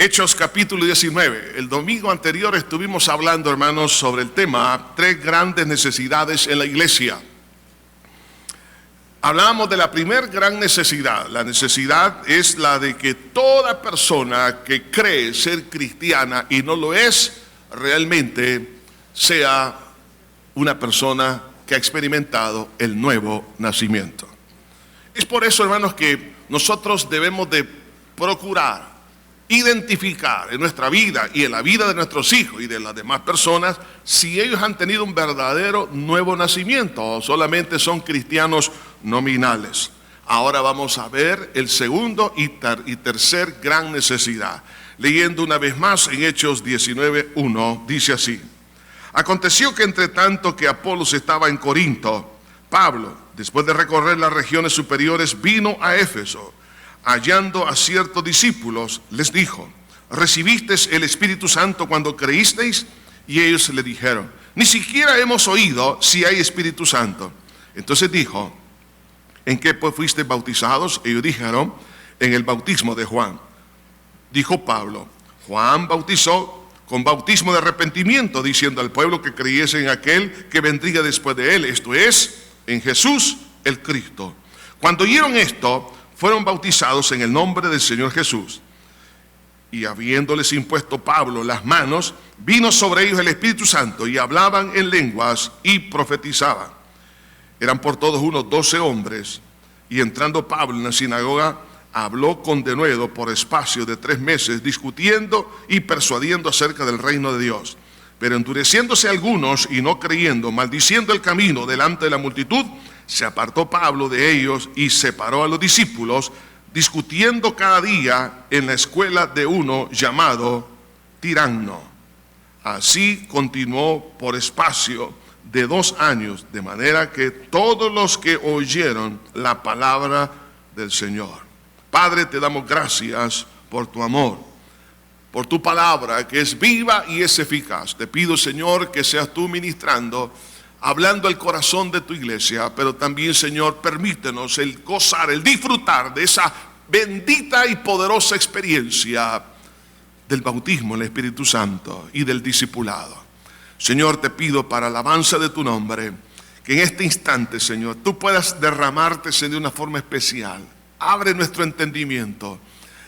Hechos capítulo 19. El domingo anterior estuvimos hablando, hermanos, sobre el tema 3 grandes necesidades en la iglesia. Hablábamos de la primera gran necesidad. La necesidad es la de que toda persona que cree ser cristiana y no lo es, realmente sea una persona que ha experimentado el nuevo nacimiento. Es por eso, hermanos, que nosotros debemos de procurar identificar en nuestra vida y en la vida de nuestros hijos y de las demás personas si ellos han tenido un verdadero nuevo nacimiento o solamente son cristianos nominales. Ahora vamos a ver el segundo y tercer gran necesidad. Leyendo una vez más en Hechos 19:1, dice así: Aconteció que entre tanto que Apolos estaba en Corinto, Pablo, después de recorrer las regiones superiores, vino a Éfeso. Hallando a ciertos discípulos, les dijo: ¿recibisteis el Espíritu Santo cuando creísteis? Y ellos le dijeron: ni siquiera hemos oído si hay Espíritu Santo. Entonces dijo: ¿en qué pues fuisteis bautizados? Ellos dijeron: en el bautismo de Juan. Dijo Pablo: Juan bautizó con bautismo de arrepentimiento, diciendo al pueblo que creyese en aquel que vendría después de él, esto es, en Jesús el Cristo. Cuando oyeron esto, fueron bautizados en el nombre del Señor Jesús. Y habiéndoles impuesto Pablo las manos, vino sobre ellos el Espíritu Santo, y hablaban en lenguas y profetizaban. Eran por todos unos 12 hombres, y entrando Pablo en la sinagoga, habló con denuedo por espacio de 3 meses, discutiendo y persuadiendo acerca del reino de Dios. Pero endureciéndose algunos y no creyendo, maldiciendo el camino delante de la multitud, se apartó Pablo de ellos y separó a los discípulos, discutiendo cada día en la escuela de uno llamado Tiranno. Así continuó por espacio de 2 años, de manera que todos los que oyeron la palabra del Señor. Padre, te damos gracias por tu amor, por tu palabra que es viva y es eficaz. Te pido, Señor, que seas tú ministrando, hablando al corazón de tu iglesia, pero también, Señor, permítenos el gozar, el disfrutar de esa bendita y poderosa experiencia del bautismo en el Espíritu Santo y del discipulado. Señor, te pido para alabanza de tu nombre, que en este instante, Señor, tú puedas derramarte de una forma especial. Abre nuestro entendimiento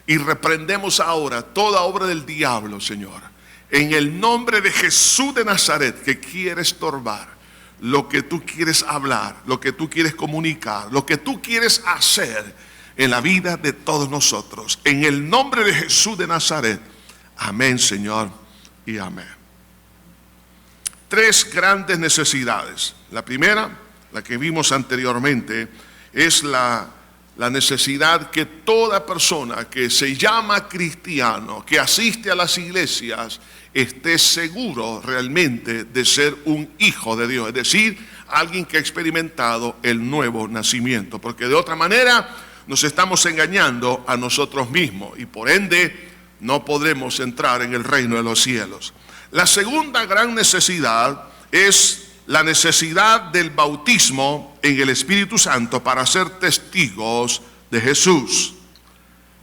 y reprendemos ahora toda obra del diablo, Señor, en el nombre de Jesús de Nazaret, que quiere estorbar lo que tú quieres hablar, lo que tú quieres comunicar, lo que tú quieres hacer en la vida de todos nosotros. En el nombre de Jesús de Nazaret. Amén, Señor, y amén. 3 grandes necesidades. La primera, la que vimos anteriormente, es la necesidad que toda persona que se llama cristiano, que asiste a las iglesias, esté seguro realmente de ser un hijo de Dios, es decir, alguien que ha experimentado el nuevo nacimiento, porque de otra manera nos estamos engañando a nosotros mismos y por ende no podremos entrar en el reino de los cielos. La segunda gran necesidad es la necesidad del bautismo en el Espíritu Santo para ser testigos de Jesús.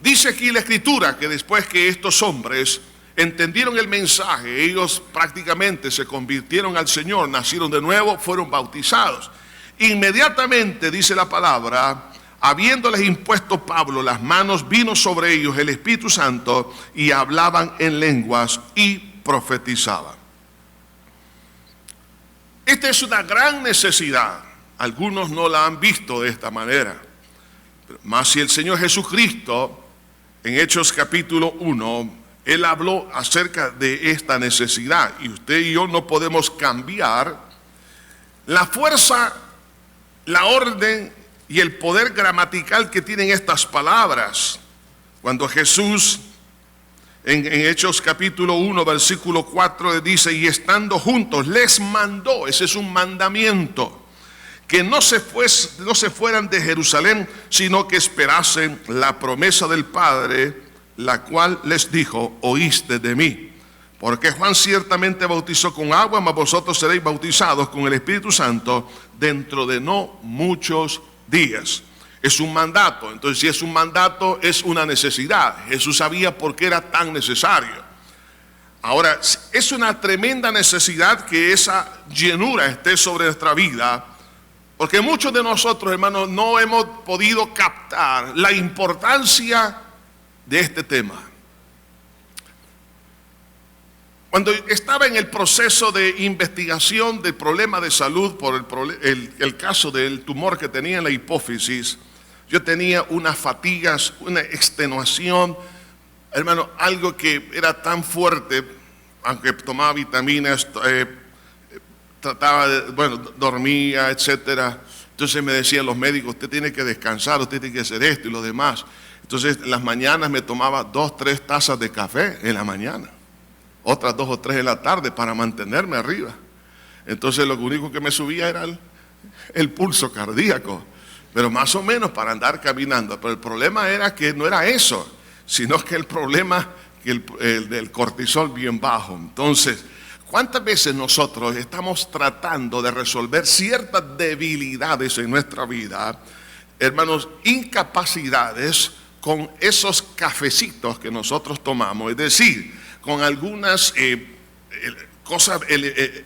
Dice aquí la Escritura que después que estos hombres entendieron el mensaje, ellos prácticamente se convirtieron al Señor, nacieron de nuevo, fueron bautizados. Inmediatamente, dice la palabra, habiéndoles impuesto Pablo las manos, vino sobre ellos el Espíritu Santo y hablaban en lenguas y profetizaban. Esta es una gran necesidad. Algunos no la han visto de esta manera. Mas si el Señor Jesucristo, en Hechos capítulo 1, Él habló acerca de esta necesidad. Y usted y yo no podemos cambiar la fuerza, la orden y el poder gramatical que tienen estas palabras. Cuando Jesús, en Hechos capítulo 1, versículo 4, dice: y estando juntos, les mandó, ese es un mandamiento, que no se fueran de Jerusalén, sino que esperasen la promesa del Padre, la cual les dijo: oíste de mí. Porque Juan ciertamente bautizó con agua, mas vosotros seréis bautizados con el Espíritu Santo dentro de no muchos días. es un mandato. Entonces, si es un mandato, es una necesidad. Jesús sabía por qué era tan necesario. Ahora, es una tremenda necesidad que esa llenura esté sobre nuestra vida, porque muchos de nosotros, hermanos, no hemos podido captar la importancia de este tema. Cuando estaba en el proceso de investigación del problema de salud por el caso del tumor que tenía en la hipófisis, yo tenía unas fatigas, una extenuación, hermano, algo que era tan fuerte, aunque tomaba vitaminas, dormía, etcétera. Entonces me decían los médicos, usted tiene que descansar, usted tiene que hacer esto y lo demás. Entonces en las mañanas me tomaba 2 o 3 tazas de café en la mañana, otras 2 o 3 en la tarde para mantenerme arriba. Entonces lo único que me subía era el pulso cardíaco, pero más o menos para andar caminando. Pero el problema era que no era eso, sino que el problema que el del cortisol bien bajo. Entonces, ¿cuántas veces nosotros estamos tratando de resolver ciertas debilidades en nuestra vida, hermanos, incapacidades, con esos cafecitos que nosotros tomamos? Es decir, con algunas cosas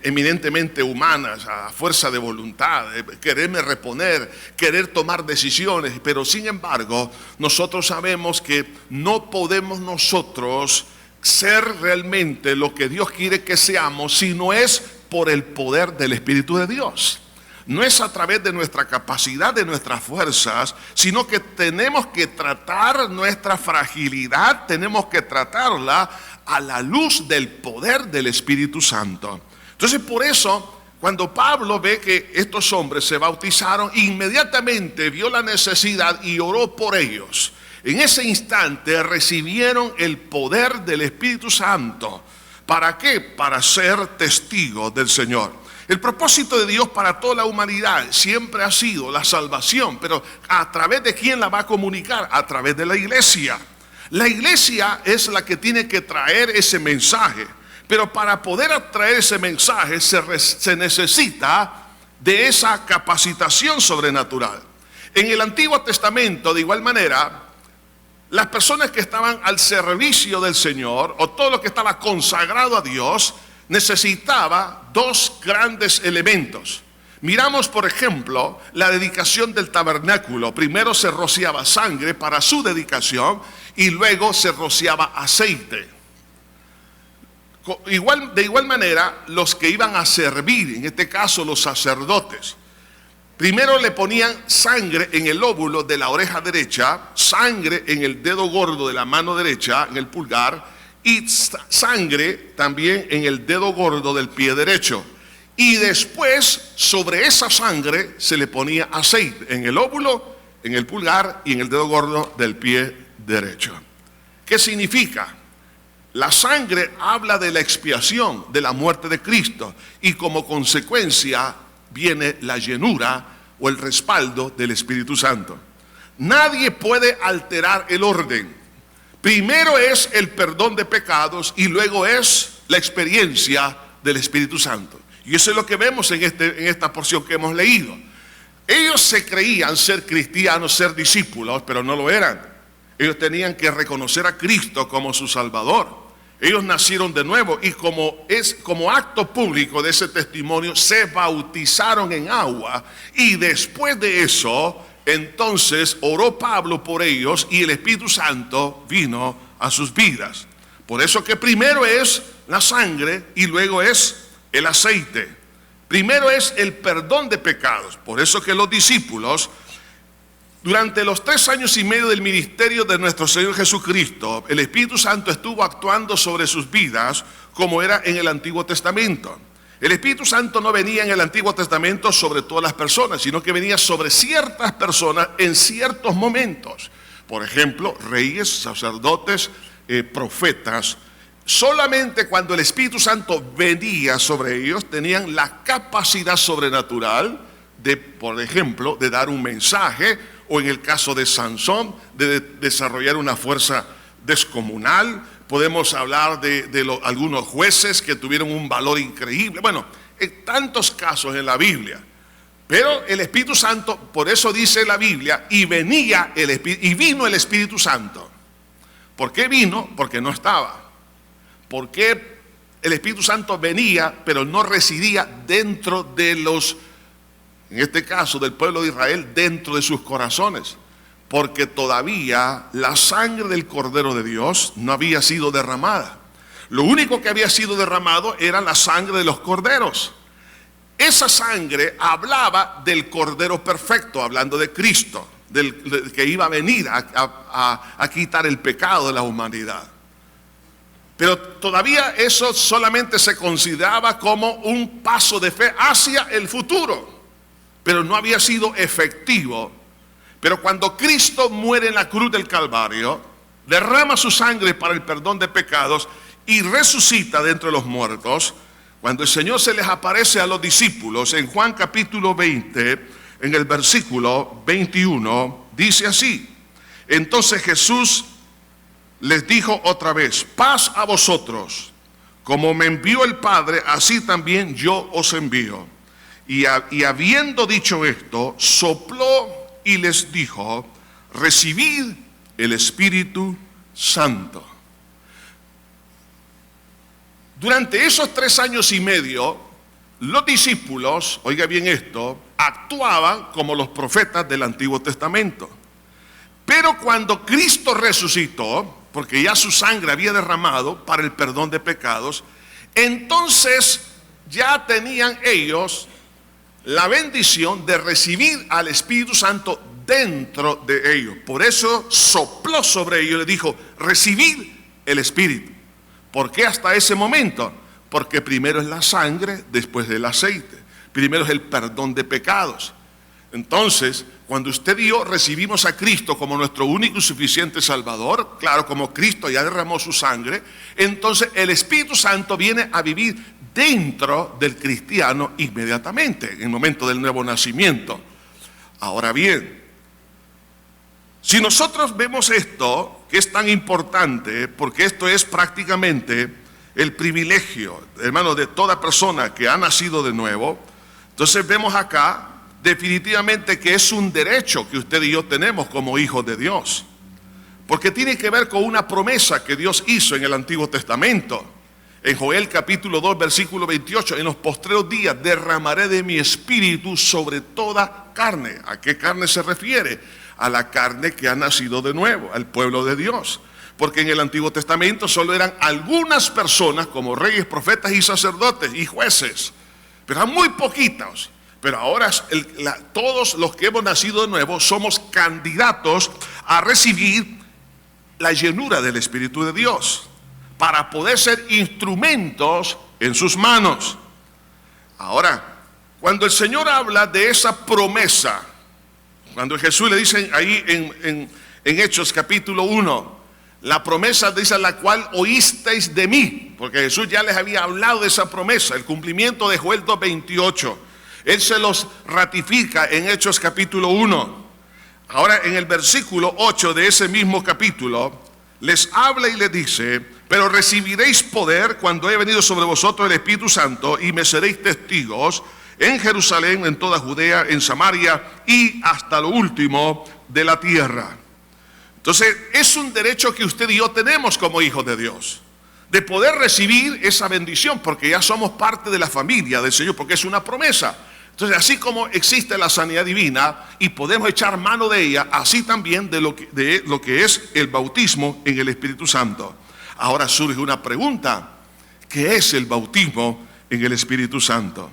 eminentemente humanas, a fuerza de voluntad, quererme reponer, querer tomar decisiones, pero sin embargo, nosotros sabemos que no podemos nosotros ser realmente lo que Dios quiere que seamos, si no es por el poder del Espíritu de Dios. No es a través de nuestra capacidad, de nuestras fuerzas, sino que tenemos que tratar nuestra fragilidad, tenemos que tratarla a la luz del poder del Espíritu Santo. Entonces, por eso, cuando Pablo ve que estos hombres se bautizaron, inmediatamente vio la necesidad y oró por ellos. En ese instante recibieron el poder del Espíritu Santo. ¿Para qué? Para ser testigos del Señor. El propósito de Dios para toda la humanidad siempre ha sido la salvación, pero ¿a través de quién la va a comunicar? A través de la iglesia. La iglesia es la que tiene que traer ese mensaje, pero para poder traer ese mensaje se necesita de esa capacitación sobrenatural. En el Antiguo Testamento, de igual manera, las personas que estaban al servicio del Señor, o todo lo que estaba consagrado a Dios, necesitaba 2 grandes elementos. Miramos, por ejemplo, la dedicación del tabernáculo. Primero se rociaba sangre para su dedicación y luego se rociaba aceite. De igual manera, los que iban a servir, en este caso los sacerdotes, primero le ponían sangre en el lóbulo de la oreja derecha, sangre en el dedo gordo de la mano derecha, en el pulgar, y sangre también en el dedo gordo del pie derecho. Y después, sobre esa sangre, se le ponía aceite en el lóbulo, en el pulgar y en el dedo gordo del pie derecho. ¿Qué significa? La sangre habla de la expiación, de la muerte de Cristo, y como consecuencia viene la llenura o el respaldo del Espíritu Santo. Nadie puede alterar el orden. Primero es el perdón de pecados y luego es la experiencia del Espíritu Santo. Y eso es lo que vemos en esta porción que hemos leído. Ellos se creían ser cristianos, ser discípulos, pero no lo eran. Ellos tenían que reconocer a Cristo como su Salvador. Ellos nacieron de nuevo y como acto público de ese testimonio se bautizaron en agua. Y después de eso, entonces oró Pablo por ellos y el Espíritu Santo vino a sus vidas. Por eso que primero es la sangre y luego es el aceite. Primero es el perdón de pecados. Por eso que los discípulos, durante los 3 años y medio del ministerio de nuestro Señor Jesucristo, el Espíritu Santo estuvo actuando sobre sus vidas como era en el Antiguo Testamento. El Espíritu Santo no venía en el Antiguo Testamento sobre todas las personas, sino que venía sobre ciertas personas en ciertos momentos. Por ejemplo, reyes, sacerdotes, profetas. Solamente cuando el Espíritu Santo venía sobre ellos, tenían la capacidad sobrenatural de, por ejemplo, de dar un mensaje, o en el caso de Sansón, de desarrollar una fuerza descomunal. Podemos hablar de algunos jueces que tuvieron un valor increíble. Bueno, en tantos casos en la Biblia. Pero el Espíritu Santo, por eso dice la Biblia, y vino el Espíritu Santo. ¿Por qué vino? Porque no estaba. ¿Por qué el Espíritu Santo venía, pero no residía dentro de en este caso del pueblo de Israel, dentro de sus corazones? Porque todavía la sangre del Cordero de Dios no había sido derramada. Lo único que había sido derramado era la sangre de los corderos. Esa sangre hablaba del Cordero perfecto, hablando de Cristo, del que iba a venir a quitar el pecado de la humanidad. Pero todavía eso solamente se consideraba como un paso de fe hacia el futuro, pero no había sido efectivo. Pero cuando Cristo muere en la cruz del Calvario, derrama su sangre para el perdón de pecados y resucita de entre los muertos, cuando el Señor se les aparece a los discípulos en Juan capítulo 20, en el versículo 21, dice así: entonces Jesús les dijo otra vez, paz a vosotros, como me envió el Padre, así también yo os envío. Y habiendo dicho esto, sopló y les dijo, recibid el Espíritu Santo. Durante esos 3 años y medio, los discípulos, oiga bien esto, actuaban como los profetas del Antiguo Testamento. Pero cuando Cristo resucitó, porque ya su sangre había derramado para el perdón de pecados, entonces ya tenían ellos la bendición de recibir al Espíritu Santo dentro de ellos. Por eso sopló sobre ellos y les dijo, recibid el Espíritu. ¿Por qué hasta ese momento? Porque primero es la sangre, después del aceite. Primero es el perdón de pecados. Entonces, cuando usted y yo recibimos a Cristo como nuestro único y suficiente Salvador, claro, como Cristo ya derramó su sangre, entonces el Espíritu Santo viene a vivir dentro del cristiano inmediatamente, en el momento del nuevo nacimiento. Ahora bien, si nosotros vemos esto, que es tan importante, porque esto es prácticamente el privilegio, hermano, de toda persona que ha nacido de nuevo, entonces vemos acá definitivamente que es un derecho que usted y yo tenemos como hijos de Dios, porque tiene que ver con una promesa que Dios hizo en el Antiguo Testamento. En Joel capítulo 2 versículo 28, en los postreros días derramaré de mi espíritu sobre toda carne. ¿A qué carne se refiere? A la carne que ha nacido de nuevo, al pueblo de Dios. Porque en el Antiguo Testamento solo eran algunas personas como reyes, profetas y sacerdotes y jueces, pero eran muy poquitos. Pero ahora todos los que hemos nacido de nuevo somos candidatos a recibir la llenura del Espíritu de Dios para poder ser instrumentos en sus manos. Ahora, cuando el Señor habla de esa promesa, cuando Jesús le dice ahí en Hechos capítulo 1, la promesa dice la cual oísteis de mí, porque Jesús ya les había hablado de esa promesa, el cumplimiento de Joel 2:28. Él se los ratifica en Hechos capítulo 1. Ahora en el versículo 8 de ese mismo capítulo, les habla y les dice, pero recibiréis poder cuando haya venido sobre vosotros el Espíritu Santo y me seréis testigos en Jerusalén, en toda Judea, en Samaria y hasta lo último de la tierra. Entonces es un derecho que usted y yo tenemos como hijos de Dios, de poder recibir esa bendición, porque ya somos parte de la familia del Señor, porque es una promesa. Entonces, así como existe la sanidad divina y podemos echar mano de ella, así también de lo que es el bautismo en el Espíritu Santo. Ahora surge una pregunta: ¿qué es el bautismo en el Espíritu Santo?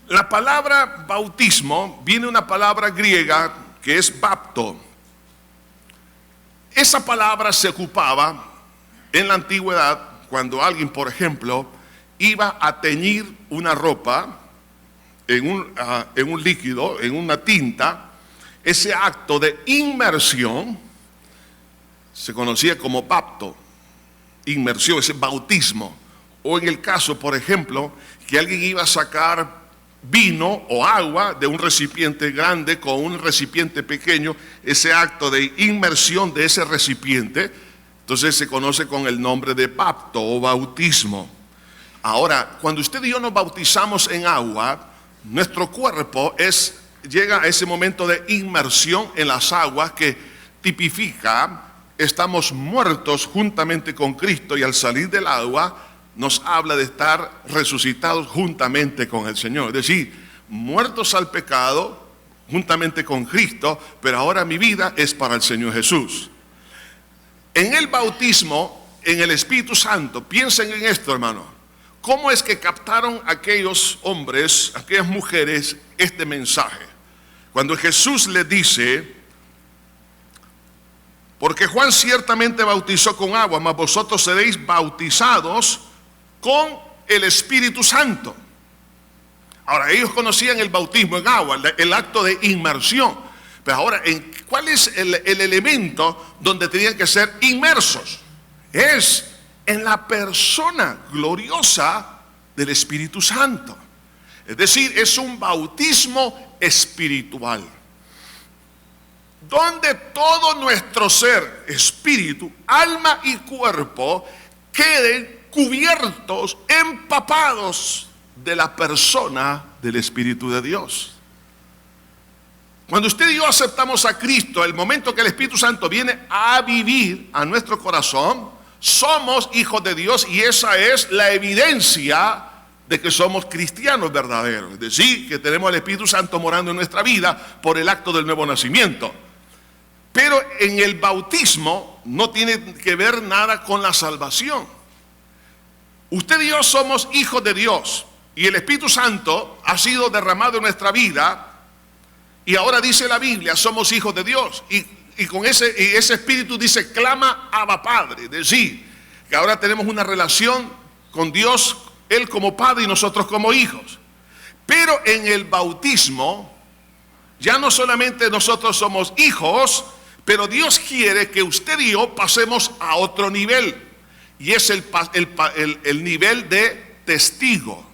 La palabra bautismo viene de una palabra griega que es bapto. Esa palabra se ocupaba en la antigüedad cuando alguien, por ejemplo, iba a teñir una ropa en un líquido, en una tinta. Ese acto de inmersión se conocía como bapto, inmersión, ese bautismo. O en el caso, por ejemplo, que alguien iba a sacar vino o agua de un recipiente grande con un recipiente pequeño, ese acto de inmersión de ese recipiente, entonces se conoce con el nombre de bapto o bautismo. Ahora, cuando usted y yo nos bautizamos en agua, nuestro cuerpo llega a ese momento de inmersión en las aguas que tipifica, estamos muertos juntamente con Cristo, y al salir del agua nos habla de estar resucitados juntamente con el Señor. Es decir, muertos al pecado juntamente con Cristo, pero ahora mi vida es para el Señor Jesús. En el bautismo, en el Espíritu Santo, piensen en esto, hermano. ¿Cómo es que captaron aquellos hombres, aquellas mujeres, este mensaje? Cuando Jesús les dice, porque Juan ciertamente bautizó con agua, mas vosotros seréis bautizados con el Espíritu Santo. Ahora, ellos conocían el bautismo en agua, el acto de inmersión. Pero ahora, ¿cuál es el elemento donde tenían que ser inmersos? Es en la persona gloriosa del Espíritu Santo. Es decir, es un bautismo espiritual, donde todo nuestro ser, espíritu, alma y cuerpo, queden cubiertos, empapados de la persona del Espíritu de Dios. Cuando usted y yo aceptamos a Cristo, el momento que el Espíritu Santo viene a vivir a nuestro corazón, somos hijos de Dios, y esa es la evidencia de que somos cristianos verdaderos. Es decir, que tenemos al Espíritu Santo morando en nuestra vida por el acto del nuevo nacimiento. Pero en el bautismo no tiene que ver nada con la salvación. Usted y yo somos hijos de Dios, y el Espíritu Santo ha sido derramado en nuestra vida, y ahora dice la Biblia, somos hijos de Dios, y con ese Espíritu dice, clama Abba Padre. Es decir, que ahora tenemos una relación con Dios, Él como Padre y nosotros como hijos. Pero en el bautismo, ya no solamente nosotros somos hijos, pero Dios quiere que usted y yo pasemos a otro nivel, y es el nivel de testigo.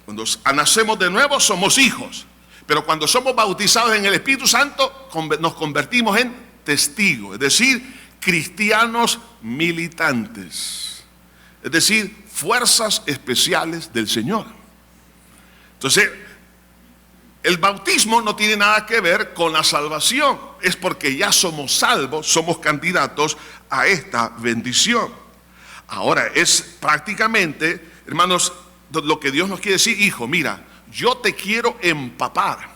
Cuando nacemos de nuevo somos hijos, pero cuando somos bautizados en el Espíritu Santo nos convertimos en testigos, es decir, cristianos militantes, es decir, fuerzas especiales del Señor. Entonces, el bautismo no tiene nada que ver con la salvación, es porque ya somos salvos, somos candidatos a esta bendición. Ahora, es prácticamente, hermanos, lo que Dios nos quiere decir: hijo, mira, yo te quiero empapar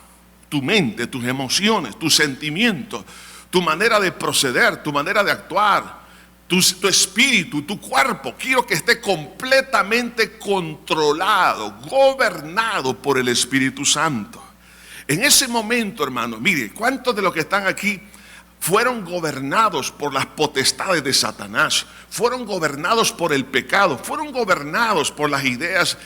tu mente, tus emociones, tus sentimientos, tu manera de proceder, tu manera de actuar, tu espíritu, tu cuerpo. Quiero que esté completamente controlado, gobernado por el Espíritu Santo. En ese momento, hermano, mire, ¿cuántos de los que están aquí fueron gobernados por las potestades de Satanás? Fueron gobernados por el pecado, fueron gobernados por las ideas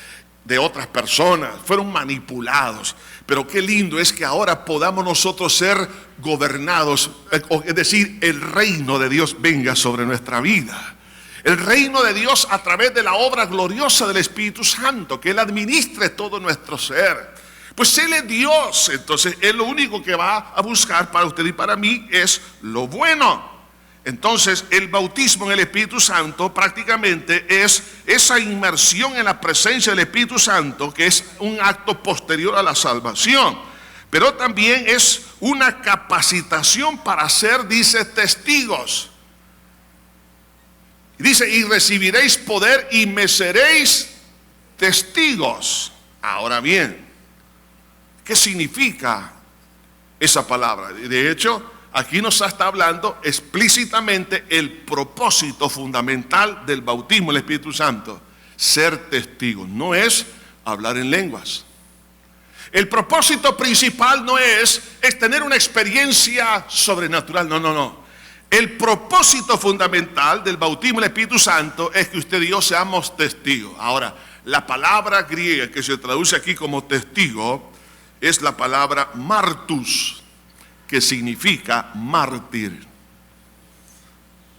de otras personas, fueron manipulados. Pero qué lindo es que ahora podamos nosotros ser gobernados, es decir, el reino de Dios venga sobre nuestra vida. El reino de Dios a través de la obra gloriosa del Espíritu Santo, que Él administre todo nuestro ser. Pues Él es Dios, entonces Él lo único que va a buscar para usted y para mí es lo bueno. Entonces el bautismo en el Espíritu Santo prácticamente es esa inmersión en la presencia del Espíritu Santo, que es un acto posterior a la salvación, pero también es una capacitación para ser, dice, testigos. Dice, y recibiréis poder y me seréis testigos. Ahora bien, ¿qué significa esa palabra? De hecho, aquí nos está hablando explícitamente el propósito fundamental del bautismo del Espíritu Santo: ser testigo. No es hablar en lenguas. El propósito principal no es tener una experiencia sobrenatural. No. El propósito fundamental del bautismo del Espíritu Santo es que usted y yo seamos testigos. Ahora, la palabra griega que se traduce aquí como testigo es la palabra martus, que significa mártir.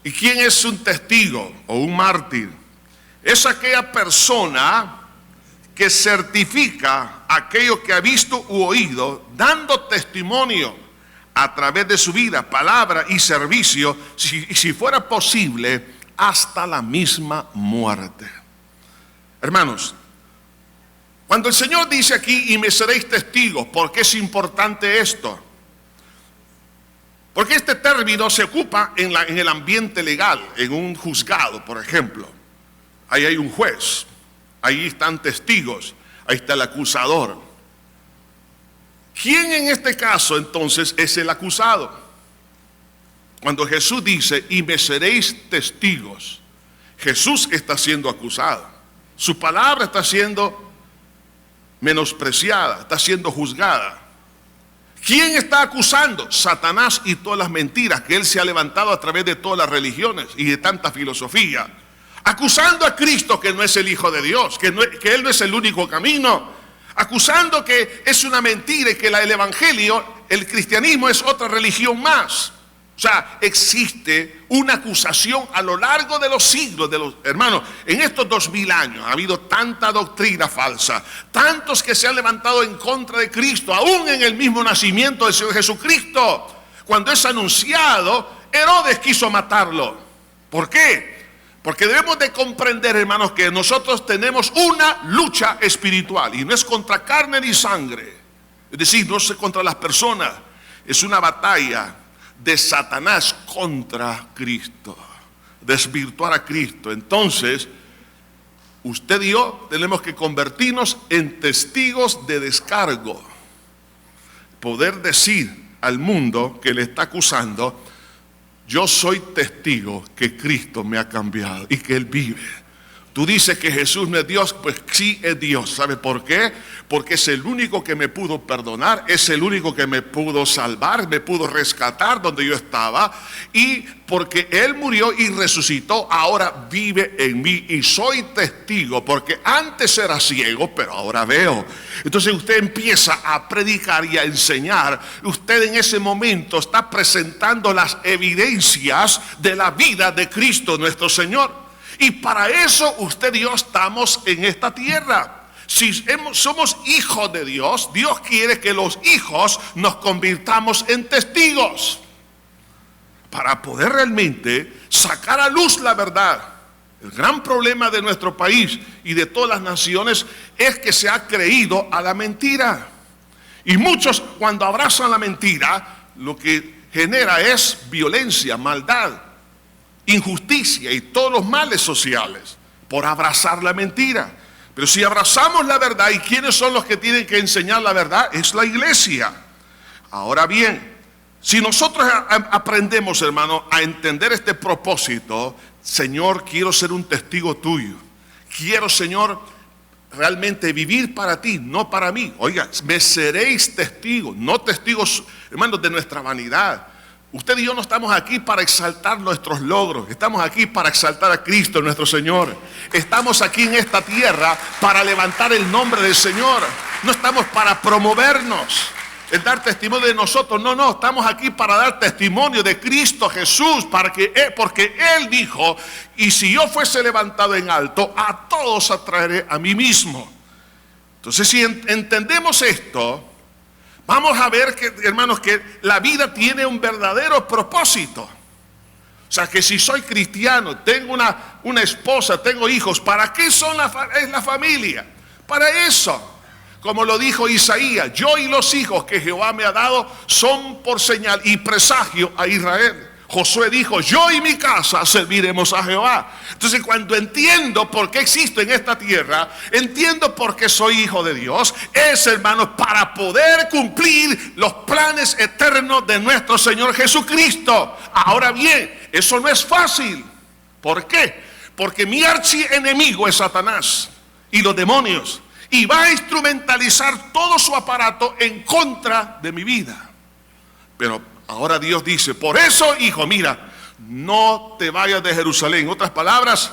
¿Y quién es un testigo o un mártir? Es aquella persona que certifica aquello que ha visto u oído, dando testimonio a través de su vida, palabra y servicio, si fuera posible, hasta la misma muerte. Hermanos, Cuando el Señor dice aquí, y me seréis testigos, ¿por qué es importante esto? Porque este término se ocupa en el ambiente legal, en un juzgado, por ejemplo. Ahí hay un juez, ahí están testigos, ahí está el acusador. ¿Quién en este caso entonces es el acusado? Cuando Jesús dice, y me seréis testigos, Jesús está siendo acusado. Su palabra está siendo menospreciada, está siendo juzgada. ¿Quién está acusando? Satanás y todas las mentiras que él se ha levantado a través de todas las religiones y de tanta filosofía. Acusando a Cristo que no es el Hijo de Dios, que Él no es el único camino. Acusando que es una mentira y que el Evangelio, el cristianismo es otra religión más. O sea, existe una acusación a lo largo de los siglos, hermanos, en estos 2000 años ha habido tanta doctrina falsa, tantos que se han levantado en contra de Cristo, aún en el mismo nacimiento del Señor Jesucristo. Cuando es anunciado, Herodes quiso matarlo. ¿Por qué? Porque debemos de comprender, hermanos, que nosotros tenemos una lucha espiritual y no es contra carne ni sangre. Es decir, no es contra las personas, es una batalla de Satanás contra Cristo, desvirtuar a Cristo. Entonces, usted y yo tenemos que convertirnos en testigos de descargo, poder decir al mundo que le está acusando, yo soy testigo que Cristo me ha cambiado y que Él vive. Tú dices que Jesús no es Dios, pues sí es Dios. ¿Sabe por qué? Porque es el único que me pudo perdonar, es el único que me pudo salvar, me pudo rescatar donde yo estaba. Y porque Él murió y resucitó, ahora vive en mí y soy testigo. Porque antes era ciego, pero ahora veo. Entonces usted empieza a predicar y a enseñar. Usted en ese momento está presentando las evidencias de la vida de Cristo nuestro Señor. Y para eso usted y yo estamos en esta tierra. Si somos hijos de Dios, Dios quiere que los hijos nos convirtamos en testigos para poder realmente sacar a luz la verdad. El gran problema de nuestro país y de todas las naciones es que se ha creído a la mentira. Y muchos, cuando abrazan la mentira, lo que genera es violencia, maldad, injusticia y todos los males sociales por abrazar la mentira. Pero si abrazamos la verdad, ¿y quiénes son los que tienen que enseñar la verdad? Es la iglesia. Ahora bien, si nosotros aprendemos, hermano, a entender este propósito, Señor, quiero ser un testigo tuyo. Quiero, Señor, realmente vivir para ti, no para mí. Oiga, me seréis testigos, no testigos, hermanos, de nuestra vanidad. Usted y yo no estamos aquí para exaltar nuestros logros, estamos aquí para exaltar a Cristo nuestro Señor. Estamos aquí en esta tierra para levantar el nombre del Señor. No estamos para promovernos, el dar testimonio de nosotros. No, estamos aquí para dar testimonio de Cristo Jesús, porque Él dijo, y si yo fuese levantado en alto, a todos atraeré a mí mismo. Entonces, si entendemos esto, vamos a ver, que, hermanos, que la vida tiene un verdadero propósito. O sea, que si soy cristiano, tengo una esposa, tengo hijos, ¿para qué es la familia? Para eso. Como lo dijo Isaías, yo y los hijos que Jehová me ha dado son por señal y presagio a Israel. Josué dijo, yo y mi casa serviremos a Jehová. Entonces, cuando entiendo por qué existo en esta tierra, entiendo por qué soy hijo de Dios, es, hermanos, para poder cumplir los planes eternos de nuestro Señor Jesucristo. Ahora bien, eso no es fácil. ¿Por qué? Porque mi archienemigo es Satanás y los demonios, y va a instrumentalizar todo su aparato en contra de mi vida. Pero ahora Dios dice, por eso, hijo, mira, no te vayas de Jerusalén. En otras palabras,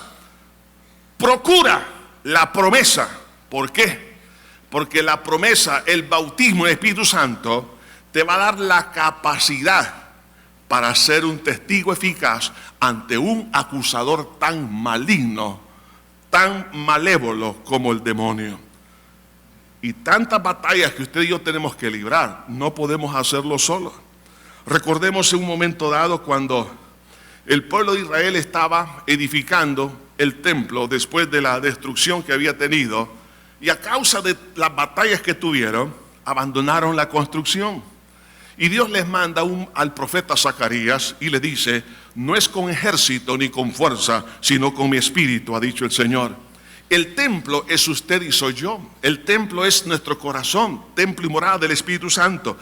procura la promesa. ¿Por qué? Porque la promesa, el bautismo del Espíritu Santo, te va a dar la capacidad para ser un testigo eficaz ante un acusador tan maligno, tan malévolo como el demonio. Y tantas batallas que usted y yo tenemos que librar, no podemos hacerlo solos. Recordemos en un momento dado cuando el pueblo de Israel estaba edificando el templo después de la destrucción que había tenido, y a causa de las batallas que tuvieron, abandonaron la construcción. Y Dios les manda al profeta Zacarías y le dice: no es con ejército ni con fuerza, sino con mi espíritu, ha dicho el Señor. El templo es usted y soy yo. El templo es nuestro corazón, templo y morada del Espíritu Santo.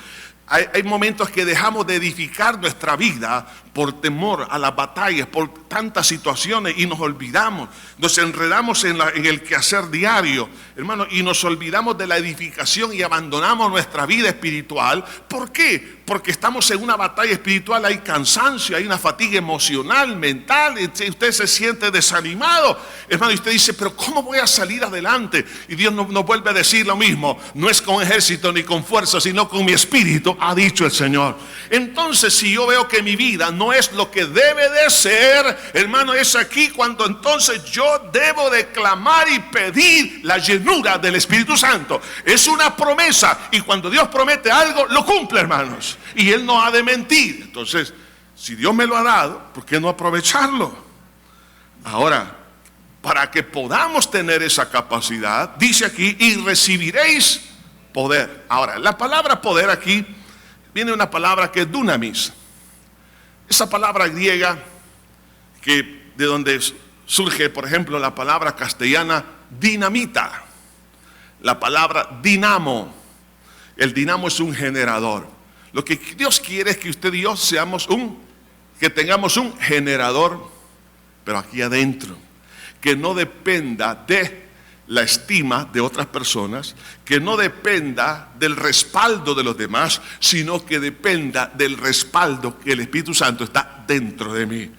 Hay momentos que dejamos de edificar nuestra vida por temor a las batallas, por tantas situaciones, y nos olvidamos, nos enredamos en el quehacer diario, hermano, y nos olvidamos de la edificación y abandonamos nuestra vida espiritual. ¿Por qué? Porque estamos en una batalla espiritual, hay cansancio, hay una fatiga emocional, mental, usted se siente desanimado, hermano, y usted dice: pero ¿cómo voy a salir adelante? Y Dios nos vuelve a decir lo mismo: no es con ejército ni con fuerza, sino con mi espíritu, ha dicho el Señor. Entonces, si yo veo que mi vida no es lo que debe de ser, hermano, es aquí cuando entonces yo debo de clamar y pedir la llenura del Espíritu Santo. Es una promesa, y cuando Dios promete algo, lo cumple, hermanos, y Él no ha de mentir. Entonces, si Dios me lo ha dado, ¿por qué no aprovecharlo? Ahora, para que podamos tener esa capacidad, dice aquí: y recibiréis poder. Ahora, la palabra poder aquí viene una palabra que es dunamis. Esa palabra griega, que de donde surge, por ejemplo, la palabra castellana dinamita, la palabra dinamo. El dinamo es un generador. Lo que Dios quiere es que usted y yo que tengamos un generador, pero aquí adentro, que no dependa de la estima de otras personas, que no dependa del respaldo de los demás, sino que dependa del respaldo que el Espíritu Santo está dentro de mí.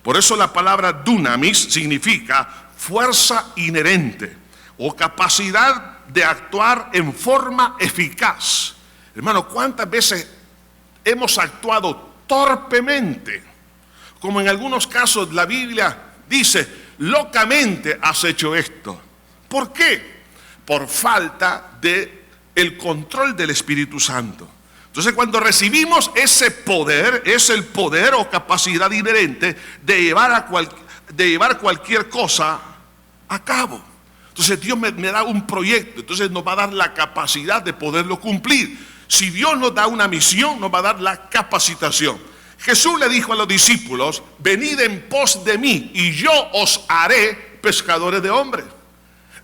Por eso la palabra dunamis significa fuerza inherente o capacidad de actuar en forma eficaz. Hermano, ¿cuántas veces hemos actuado torpemente? Como en algunos casos la Biblia dice: locamente has hecho esto. ¿Por qué? Por falta de el control del Espíritu Santo. Entonces, cuando recibimos ese poder, es el poder o capacidad inherente de llevar cualquier cosa a cabo. Entonces, Dios me da un proyecto, entonces nos va a dar la capacidad de poderlo cumplir. Si Dios nos da una misión, nos va a dar la capacitación. Jesús le dijo a los discípulos: venid en pos de mí y yo os haré pescadores de hombres.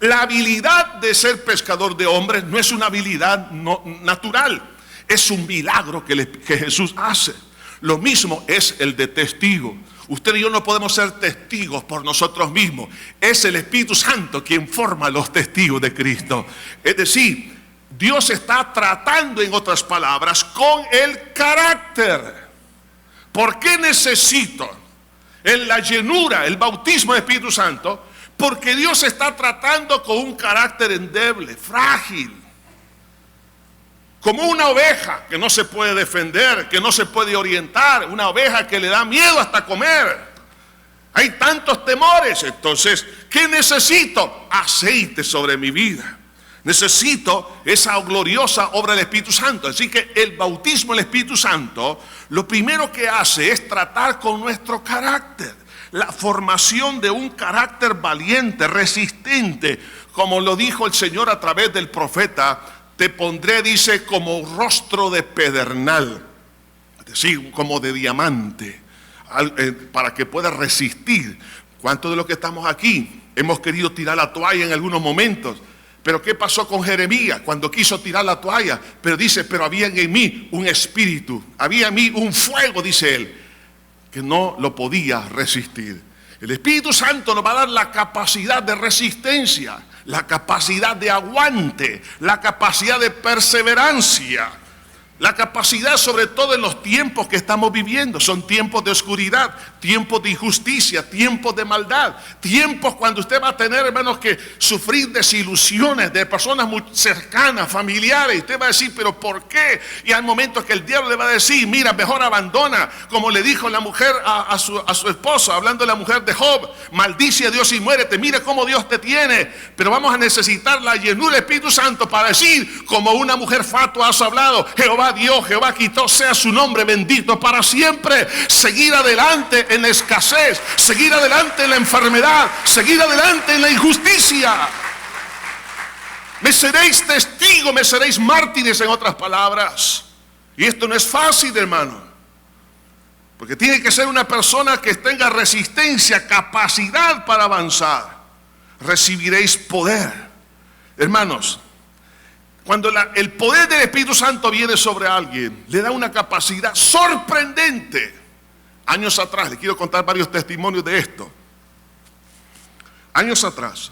La habilidad de ser pescador de hombres no es una habilidad natural, es un milagro que Jesús hace. Lo mismo es el de testigo. Usted y yo no podemos ser testigos por nosotros mismos. Es el Espíritu Santo quien forma los testigos de Cristo. Es decir, Dios está tratando, en otras palabras, con el carácter. ¿Por qué necesito en la llenura, el bautismo del Espíritu Santo? Porque Dios está tratando con un carácter endeble, frágil. Como una oveja que no se puede defender, que no se puede orientar. Una oveja que le da miedo hasta comer. Hay tantos temores. Entonces, ¿qué necesito? Aceite sobre mi vida. Necesito esa gloriosa obra del Espíritu Santo. Así que el bautismo del Espíritu Santo, lo primero que hace es tratar con nuestro carácter. La formación de un carácter valiente, resistente, como lo dijo el Señor a través del profeta: te pondré, dice, como rostro de pedernal, es decir, como de diamante, para que puedas resistir. ¿Cuántos de los que estamos aquí hemos querido tirar la toalla en algunos momentos? Pero ¿qué pasó con Jeremías cuando quiso tirar la toalla? Pero dice: pero había en mí un espíritu, había en mí un fuego, dice él, que no lo podía resistir. El Espíritu Santo nos va a dar la capacidad de resistencia, la capacidad de aguante, la capacidad de perseverancia, la capacidad, sobre todo en los tiempos que estamos viviendo. Son tiempos de oscuridad, tiempos de injusticia, tiempos de maldad, tiempos cuando usted va a tener, hermanos, que sufrir desilusiones de personas muy cercanas, familiares, y usted va a decir: pero ¿por qué? Y hay momentos que el diablo le va a decir: mira, mejor abandona, como le dijo la mujer a su esposo, hablando de la mujer de Job: maldice a Dios y muérete, mira cómo Dios te tiene. Pero vamos a necesitar la llenura del Espíritu Santo para decir, como una mujer fatua has hablado: Jehová Dios, Jehová quitó, sea su nombre bendito para siempre. Seguir adelante en la escasez, seguir adelante en la enfermedad, seguir adelante en la injusticia. Me seréis testigos, me seréis mártires, en otras palabras. Y esto no es fácil, hermano. Porque tiene que ser una persona que tenga resistencia, capacidad para avanzar. Recibiréis poder. Hermanos, cuando el poder del Espíritu Santo viene sobre alguien, le da una capacidad sorprendente. Años atrás, les quiero contar varios testimonios de esto. Años atrás,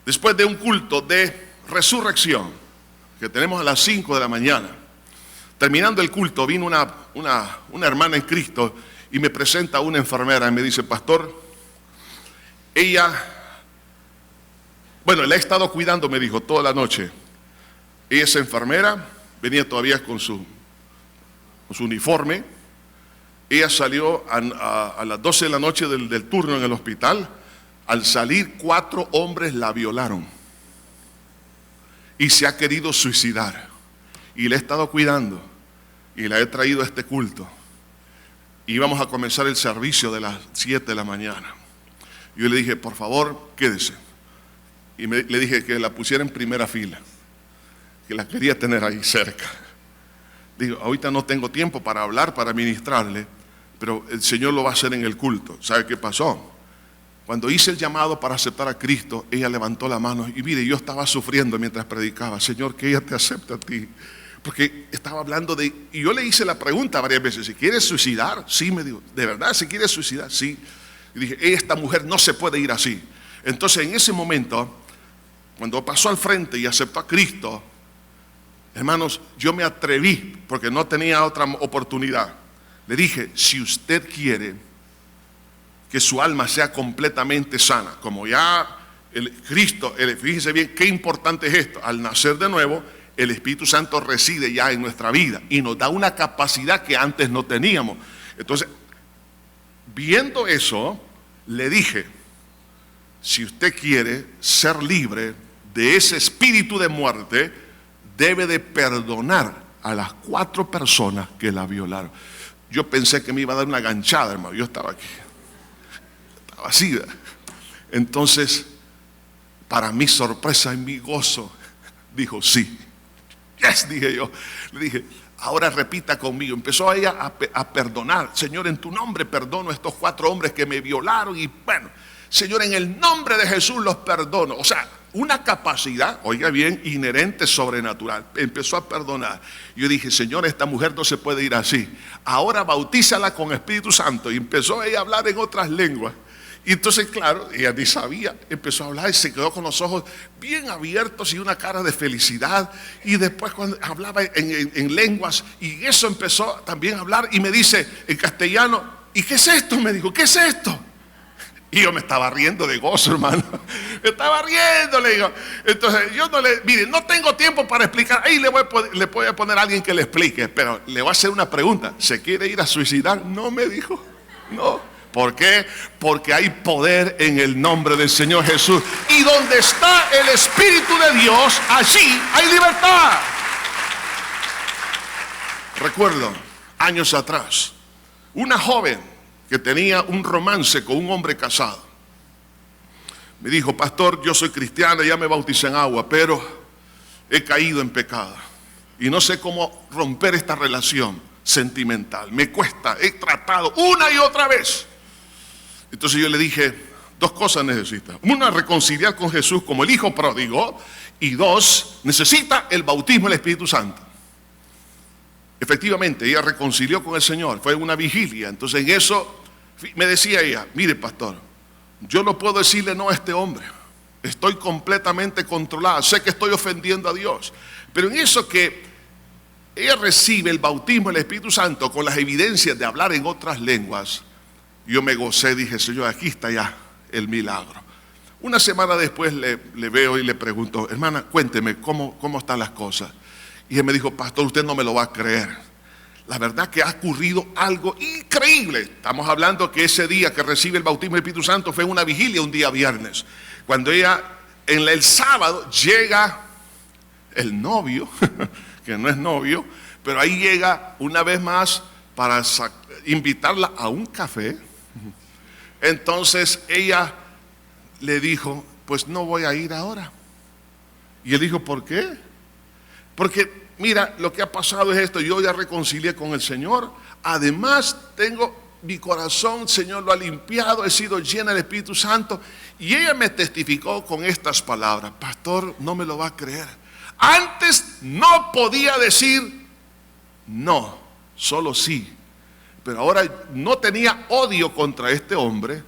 después de un culto de resurrección que tenemos a las 5 de la mañana, terminando el culto, vino una hermana en Cristo y me presenta a una enfermera y me dice: pastor, la he estado cuidando, me dijo, toda la noche. Ella es enfermera, venía todavía con su uniforme. Ella salió a las 12 de la noche del turno en el hospital. Al salir, 4 hombres la violaron y se ha querido suicidar. Y la he estado cuidando y la he traído a este culto. Y íbamos a comenzar el servicio de las 7 de la mañana. Yo le dije: por favor, quédese. Y le dije que la pusiera en primera fila, que la quería tener ahí cerca. Digo: ahorita no tengo tiempo para hablar, para ministrarle, pero el Señor lo va a hacer en el culto. ¿Sabe qué pasó? Cuando hice el llamado para aceptar a Cristo, ella levantó la mano y mire, yo estaba sufriendo mientras predicaba: Señor, que ella te acepte a ti. Porque estaba hablando y yo le hice la pregunta varias veces: ¿si quieres suicidar? Sí, me dijo. ¿De verdad si quieres suicidar? Sí. Y dije: esta mujer no se puede ir así. Entonces, en ese momento, cuando pasó al frente y aceptó a Cristo, hermanos, yo me atreví, porque no tenía otra oportunidad. Le dije: si usted quiere que su alma sea completamente sana, como ya Cristo, fíjense bien qué importante es esto: al nacer de nuevo, el Espíritu Santo reside ya en nuestra vida y nos da una capacidad que antes no teníamos. Entonces, viendo eso, le dije: si usted quiere ser libre de ese espíritu de muerte, debe de perdonar a las 4 personas que la violaron. Yo pensé que me iba a dar una ganchada, hermano. Yo estaba aquí, estaba así. Entonces, para mi sorpresa y mi gozo, dijo: sí. Yes, dije yo. Le dije: ahora repita conmigo. Empezó ella a perdonar. Señor, en tu nombre perdono a estos 4 hombres que me violaron. Y bueno, Señor, en el nombre de Jesús los perdono. O sea, una capacidad, oiga bien, inherente, sobrenatural. Empezó a perdonar. Yo dije: Señor, esta mujer no se puede ir así. Ahora bautízala con Espíritu Santo. Y empezó ella a hablar en otras lenguas. Y entonces, claro, ella ni sabía, empezó a hablar y se quedó con los ojos bien abiertos y una cara de felicidad. Y después, cuando hablaba en lenguas, y eso empezó también a hablar, y me dice en castellano: ¿y qué es esto? Me dijo: ¿qué es esto? Y yo me estaba riendo de gozo, hermano. Me estaba riendo, le digo. Entonces yo mire, no tengo tiempo para explicar. Ahí le voy a poner a alguien que le explique, pero le voy a hacer una pregunta: ¿se quiere ir a suicidar? No, me dijo, no. ¿Por qué? Porque hay poder en el nombre del Señor Jesús. Y donde está el Espíritu de Dios, allí hay libertad. Recuerdo, años atrás, una joven que tenía un romance con un hombre casado. Me dijo: pastor, yo soy cristiana, ya me bauticé en agua, pero he caído en pecado. Y no sé cómo romper esta relación sentimental. Me cuesta, he tratado una y otra vez. Entonces yo le dije: 2 cosas necesita. Una, reconciliar con Jesús como el hijo pródigo. Y 2, necesita el bautismo del Espíritu Santo. Efectivamente, ella reconcilió con el Señor. Fue una vigilia. Entonces en eso me decía ella: mire, pastor, yo no puedo decirle no a este hombre. Estoy completamente controlada. Sé que estoy ofendiendo a Dios. Pero en eso que ella recibe el bautismo del Espíritu Santo con las evidencias de hablar en otras lenguas, yo me gocé. Dije: Señor, aquí está ya el milagro. Una semana después le veo y le pregunto: hermana, cuénteme cómo están las cosas. Y él me dijo: pastor, usted no me lo va a creer. La verdad que ha ocurrido algo increíble. Estamos hablando que ese día que recibe el bautismo del Espíritu Santo fue una vigilia, un día viernes. Cuando ella, el sábado, llega el novio, que no es novio, pero ahí llega una vez más para invitarla a un café. Entonces ella le dijo: pues no voy a ir ahora. Y él dijo, ¿por qué? Porque mira, lo que ha pasado es esto, yo ya reconcilié con el Señor, además tengo mi corazón, el Señor lo ha limpiado, he sido llena del Espíritu Santo. Y ella me testificó con estas palabras, pastor, no me lo va a creer. Antes no podía decir no, solo sí. Pero ahora no tenía odio contra este hombre,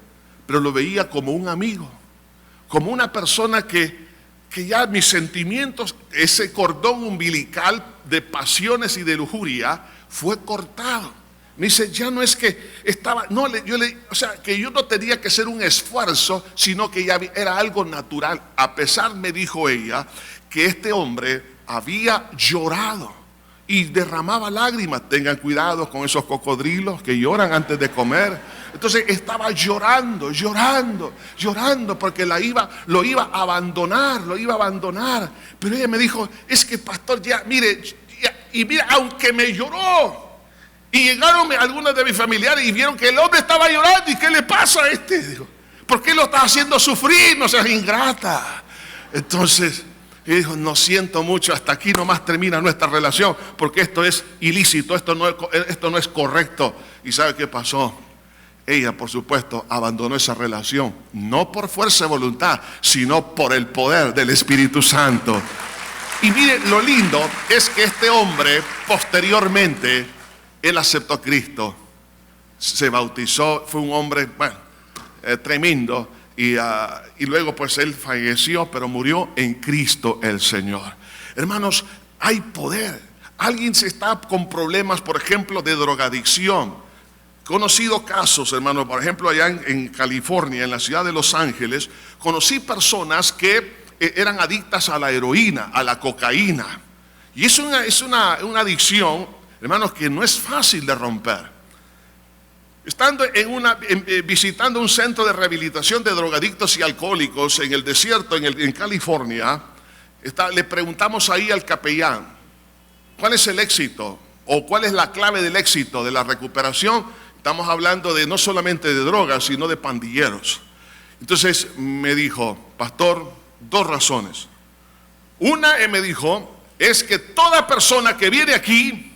pero lo veía como un amigo, como una persona que ya mis sentimientos, ese cordón umbilical de pasiones y de lujuria fue cortado. Me dice, ya no es que estaba, no, o sea, que yo no tenía que hacer un esfuerzo, sino que ya era algo natural. A pesar, me dijo ella, que este hombre había llorado y derramaba lágrimas. Tengan cuidado con esos cocodrilos que lloran antes de comer. Entonces estaba llorando porque lo iba a abandonar. Pero ella me dijo, es que pastor, ya, mire, y mira, aunque me lloró, y llegaron algunos de mis familiares y vieron que el hombre estaba llorando. ¿Y qué le pasa a este? Digo, ¿por qué lo está haciendo sufrir? No seas ingrata. Entonces, él dijo, no siento mucho, hasta aquí nomás termina nuestra relación, porque esto es ilícito, esto no es correcto. ¿Y sabe qué pasó? Ella, por supuesto, abandonó esa relación, no por fuerza de voluntad, sino por el poder del Espíritu Santo. Y mire, lo lindo es que este hombre, posteriormente, él aceptó a Cristo, se bautizó, fue un hombre, tremendo, y luego pues él falleció, pero murió en Cristo el Señor. Hermanos, hay poder. Alguien se está con problemas, por ejemplo, de drogadicción. Conocido casos, hermanos, por ejemplo, allá en California, en la ciudad de Los Ángeles, conocí personas que eran adictas a la heroína, a la cocaína. Y es una adicción, hermanos, que no es fácil de romper. Estando visitando un centro de rehabilitación de drogadictos y alcohólicos en el desierto, en California, le preguntamos ahí al capellán, ¿cuál es el éxito? ¿O cuál es la clave del éxito de la recuperación? Estamos hablando de no solamente de drogas, sino de pandilleros. Entonces me dijo, pastor, 2 razones. Una, él me dijo, es que toda persona que viene aquí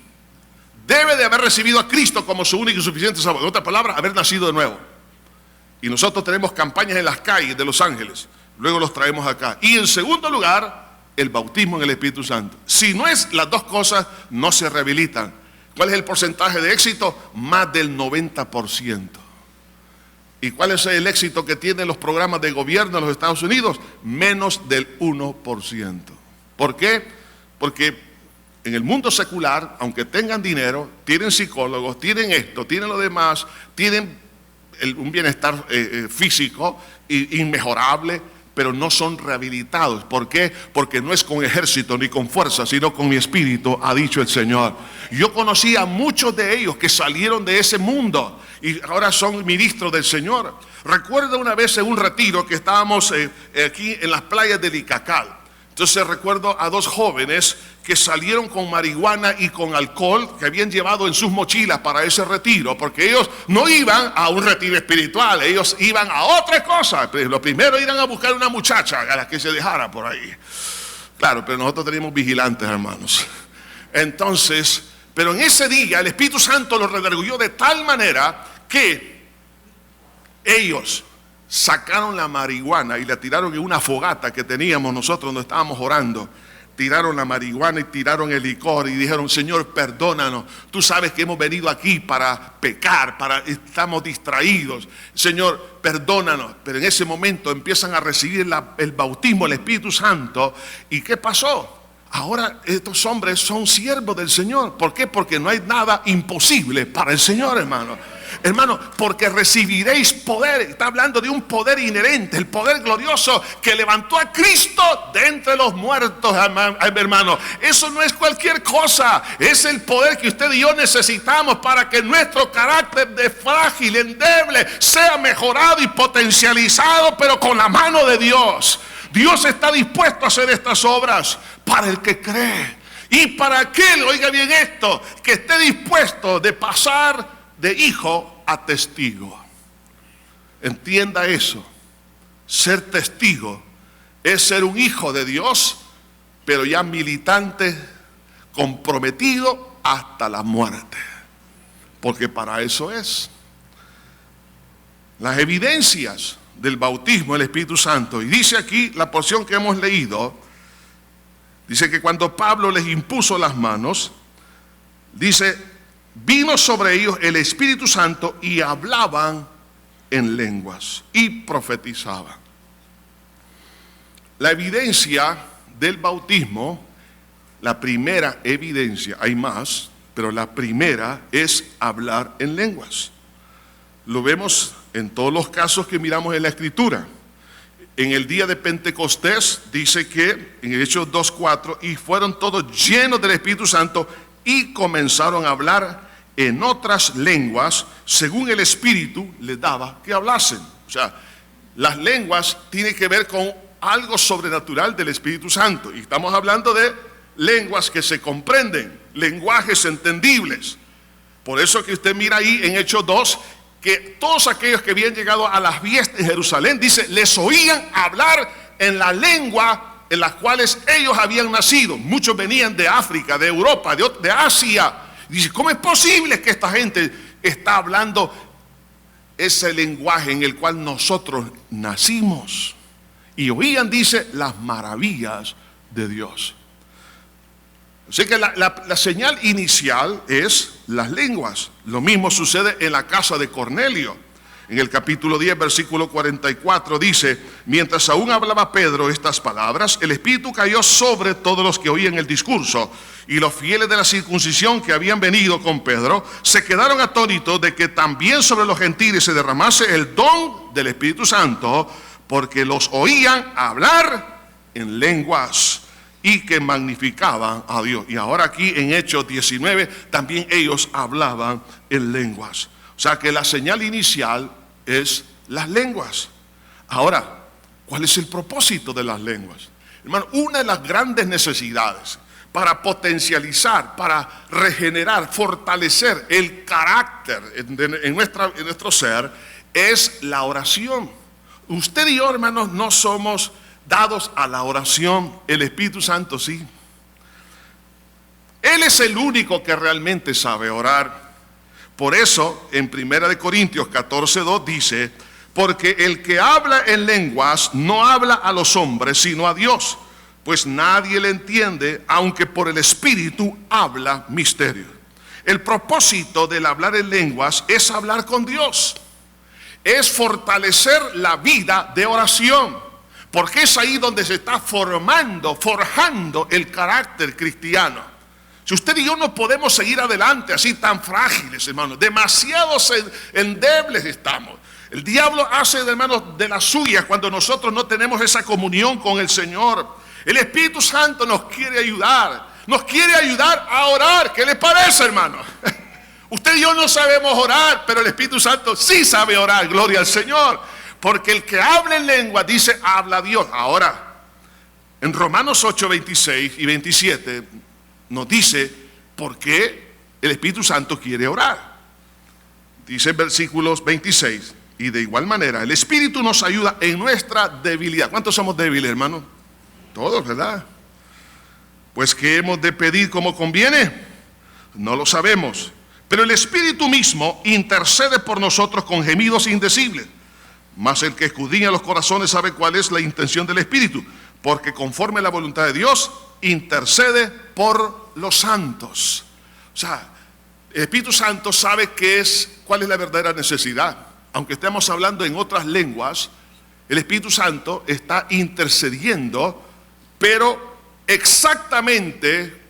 debe de haber recibido a Cristo como su único y suficiente Salvador. En otras palabras, haber nacido de nuevo. Y nosotros tenemos campañas en las calles de Los Ángeles. Luego los traemos acá. Y en segundo lugar, el bautismo en el Espíritu Santo. Si no es las 2 cosas, no se rehabilitan. ¿Cuál es el porcentaje de éxito? Más del 90%. ¿Y cuál es el éxito que tienen los programas de gobierno en los Estados Unidos? Menos del 1%. ¿Por qué? Porque en el mundo secular, aunque tengan dinero, tienen psicólogos, tienen esto, tienen lo demás, tienen un bienestar físico inmejorable, pero no son rehabilitados. ¿Por qué? Porque no es con ejército ni con fuerza, sino con mi espíritu, ha dicho el Señor. Yo conocí a muchos de ellos que salieron de ese mundo y ahora son ministros del Señor. Recuerdo una vez en un retiro que estábamos aquí en las playas del Icacal. Entonces recuerdo a 2 jóvenes que salieron con marihuana y con alcohol que habían llevado en sus mochilas para ese retiro, porque ellos no iban a un retiro espiritual, ellos iban a otra cosa. Lo primero iban a buscar una muchacha a la que se dejara por ahí. Claro, pero nosotros teníamos vigilantes, hermanos. Entonces, pero en ese día el Espíritu Santo los redarguyó de tal manera que ellos sacaron la marihuana y la tiraron en una fogata que teníamos nosotros donde estábamos orando. Tiraron la marihuana y tiraron el licor y dijeron, Señor, perdónanos. Tú sabes que hemos venido aquí para pecar, estamos distraídos. Señor, perdónanos. Pero en ese momento empiezan a recibir el bautismo, el Espíritu Santo. ¿Y qué pasó? Ahora estos hombres son siervos del Señor. ¿Por qué? Porque no hay nada imposible para el Señor, hermano. Hermano, porque recibiréis poder. Está hablando de un poder inherente, el poder glorioso que levantó a Cristo de entre los muertos, hermano. Eso no es cualquier cosa, es el poder que usted y yo necesitamos para que nuestro carácter de frágil, endeble, sea mejorado y potencializado, pero con la mano de Dios. Dios está dispuesto a hacer estas obras para el que cree. Y para aquel, oiga bien esto, que esté dispuesto de pasar de hijo a testigo. Entienda eso. Ser testigo es ser un hijo de Dios, pero ya militante, comprometido hasta la muerte. Porque para eso es. Las evidencias del bautismo del Espíritu Santo. Y dice aquí la porción que hemos leído, dice que cuando Pablo les impuso las manos, dice, vino sobre ellos el Espíritu Santo y hablaban en lenguas y profetizaban. La evidencia del bautismo, la primera evidencia, hay más, pero la primera es hablar en lenguas. Lo vemos en todos los casos que miramos en la Escritura. En el día de Pentecostés dice que en Hechos 2:4, y fueron todos llenos del Espíritu Santo y comenzaron a hablar en otras lenguas según el Espíritu les daba que hablasen. O sea, las lenguas tienen que ver con algo sobrenatural del Espíritu Santo. Y estamos hablando de lenguas que se comprenden, lenguajes entendibles. Por eso que usted mira ahí en Hechos 2, que todos aquellos que habían llegado a las fiestas de Jerusalén, dice, les oían hablar en la lengua en las cuales ellos habían nacido. Muchos venían de África, de Europa, de Asia. Dice, ¿cómo es posible que esta gente está hablando ese lenguaje en el cual nosotros nacimos? Y oían, dice, las maravillas de Dios. Así que la señal inicial es las lenguas. Lo mismo sucede en la casa de Cornelio. En el capítulo 10, versículo 44 dice, mientras aún hablaba Pedro estas palabras, el Espíritu cayó sobre todos los que oían el discurso. Y los fieles de la circuncisión que habían venido con Pedro se quedaron atónitos de que también sobre los gentiles se derramase el don del Espíritu Santo, porque los oían hablar en lenguas y que magnificaban a Dios. Y ahora aquí en Hechos 19 también ellos hablaban en lenguas. O sea que la señal inicial es las lenguas. Ahora, ¿cuál es el propósito de las lenguas? Hermano, una de las grandes necesidades para potencializar, para regenerar, fortalecer el carácter en nuestro ser es la oración. Usted y yo, hermanos, no somos dados a la oración. El Espíritu Santo sí. Él es el único que realmente sabe orar. Por eso en 1 Corintios 14:2 dice, porque el que habla en lenguas no habla a los hombres sino a Dios, pues nadie le entiende, aunque por el Espíritu habla misterios. El propósito del hablar en lenguas es hablar con Dios, es fortalecer la vida de oración, porque es ahí donde se está forjando el carácter cristiano. Si usted y yo no podemos seguir adelante así tan frágiles, hermanos, demasiados endebles estamos. El diablo hace, hermanos, de las suyas cuando nosotros no tenemos esa comunión con el Señor. El Espíritu Santo nos quiere ayudar a orar. ¿Qué les parece, hermano? Usted y yo no sabemos orar, pero el Espíritu Santo sí sabe orar, gloria al Señor. Porque el que habla en lengua dice, habla Dios. Ahora, en Romanos 8, 26 y 27 nos dice por qué el Espíritu Santo quiere orar. Dice en versículos 26, y de igual manera, el Espíritu nos ayuda en nuestra debilidad. ¿Cuántos somos débiles, hermano? Todos, ¿verdad? Pues ¿qué hemos de pedir como conviene? No lo sabemos. Pero el Espíritu mismo intercede por nosotros con gemidos indecibles. Mas el que escudriña los corazones sabe cuál es la intención del Espíritu, porque conforme a la voluntad de Dios, intercede por los santos. O sea, el Espíritu Santo sabe cuál es la verdadera necesidad. Aunque estemos hablando en otras lenguas, el Espíritu Santo está intercediendo, pero exactamente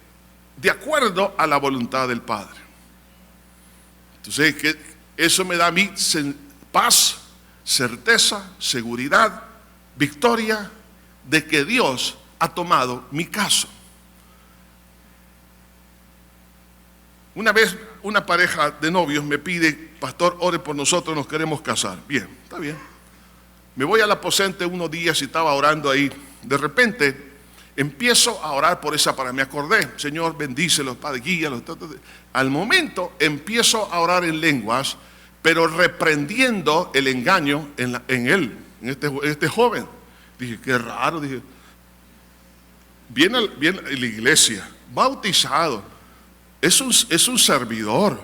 de acuerdo a la voluntad del Padre. Entonces, eso me da a mí paz, certeza, seguridad, victoria de que Dios ha tomado mi caso. Una vez una pareja de novios me pide, pastor, ore por nosotros, nos queremos casar. Bien, está bien. Me voy al aposento unos días y estaba orando ahí. De repente empiezo a orar por esa pareja. Me acordé, Señor, bendícelos, Padre, guíalos. Al momento empiezo a orar en lenguas, pero reprendiendo el engaño en este joven. Dije, qué raro, dije. Viene a la iglesia, bautizado, es un servidor.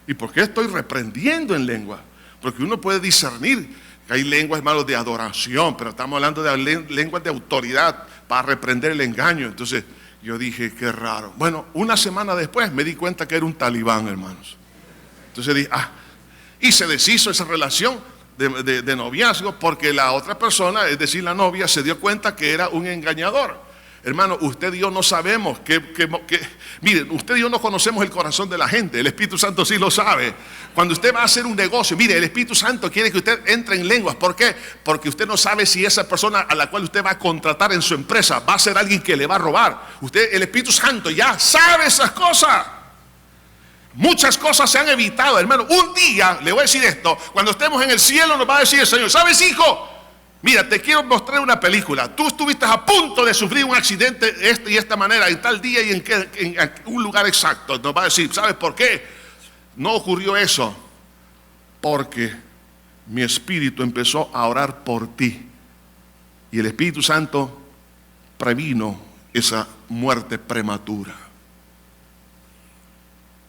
¿Y por qué estoy reprendiendo en lengua? Porque uno puede discernir que hay lenguas, hermanos, de adoración, pero estamos hablando de lenguas de autoridad para reprender el engaño. Entonces yo dije, qué raro. Bueno, una semana después me di cuenta que era un talibán, hermanos. Entonces dije, y se deshizo esa relación de noviazgo porque la otra persona, es decir, la novia, se dio cuenta que era un engañador. Hermano, usted y yo no sabemos miren, usted y yo no conocemos el corazón de la gente. El Espíritu Santo sí lo sabe. Cuando usted va a hacer un negocio, mire, el Espíritu Santo quiere que usted entre en lenguas. ¿Por qué? Porque usted no sabe si esa persona a la cual usted va a contratar en su empresa va a ser alguien que le va a robar. El Espíritu Santo ya sabe esas cosas. Muchas cosas se han evitado, hermano. Un día, le voy a decir esto, cuando estemos en el cielo nos va a decir el Señor, ¿sabes, hijo? Mira, te quiero mostrar una película. Tú estuviste a punto de sufrir un accidente de esta manera, en tal día y en un lugar exacto. Nos va a decir, ¿sabes por qué? No ocurrió eso. Porque mi espíritu empezó a orar por ti. Y el Espíritu Santo previno esa muerte prematura.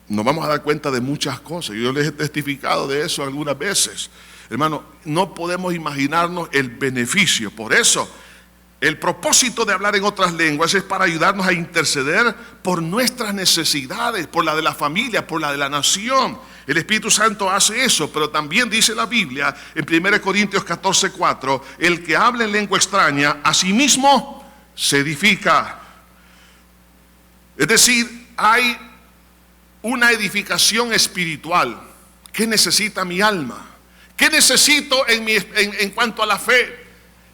Nos vamos a dar cuenta de muchas cosas. Yo les he testificado de eso algunas veces. Hermano, no podemos imaginarnos el beneficio. Por eso, el propósito de hablar en otras lenguas es para ayudarnos a interceder por nuestras necesidades, por la de la familia, por la de la nación. El Espíritu Santo hace eso, pero también dice la Biblia en 1 Corintios 14:4, el que habla en lengua extraña, a sí mismo se edifica. Es decir, hay una edificación espiritual. ¿Qué necesita mi alma? ¿Qué necesito en cuanto a la fe?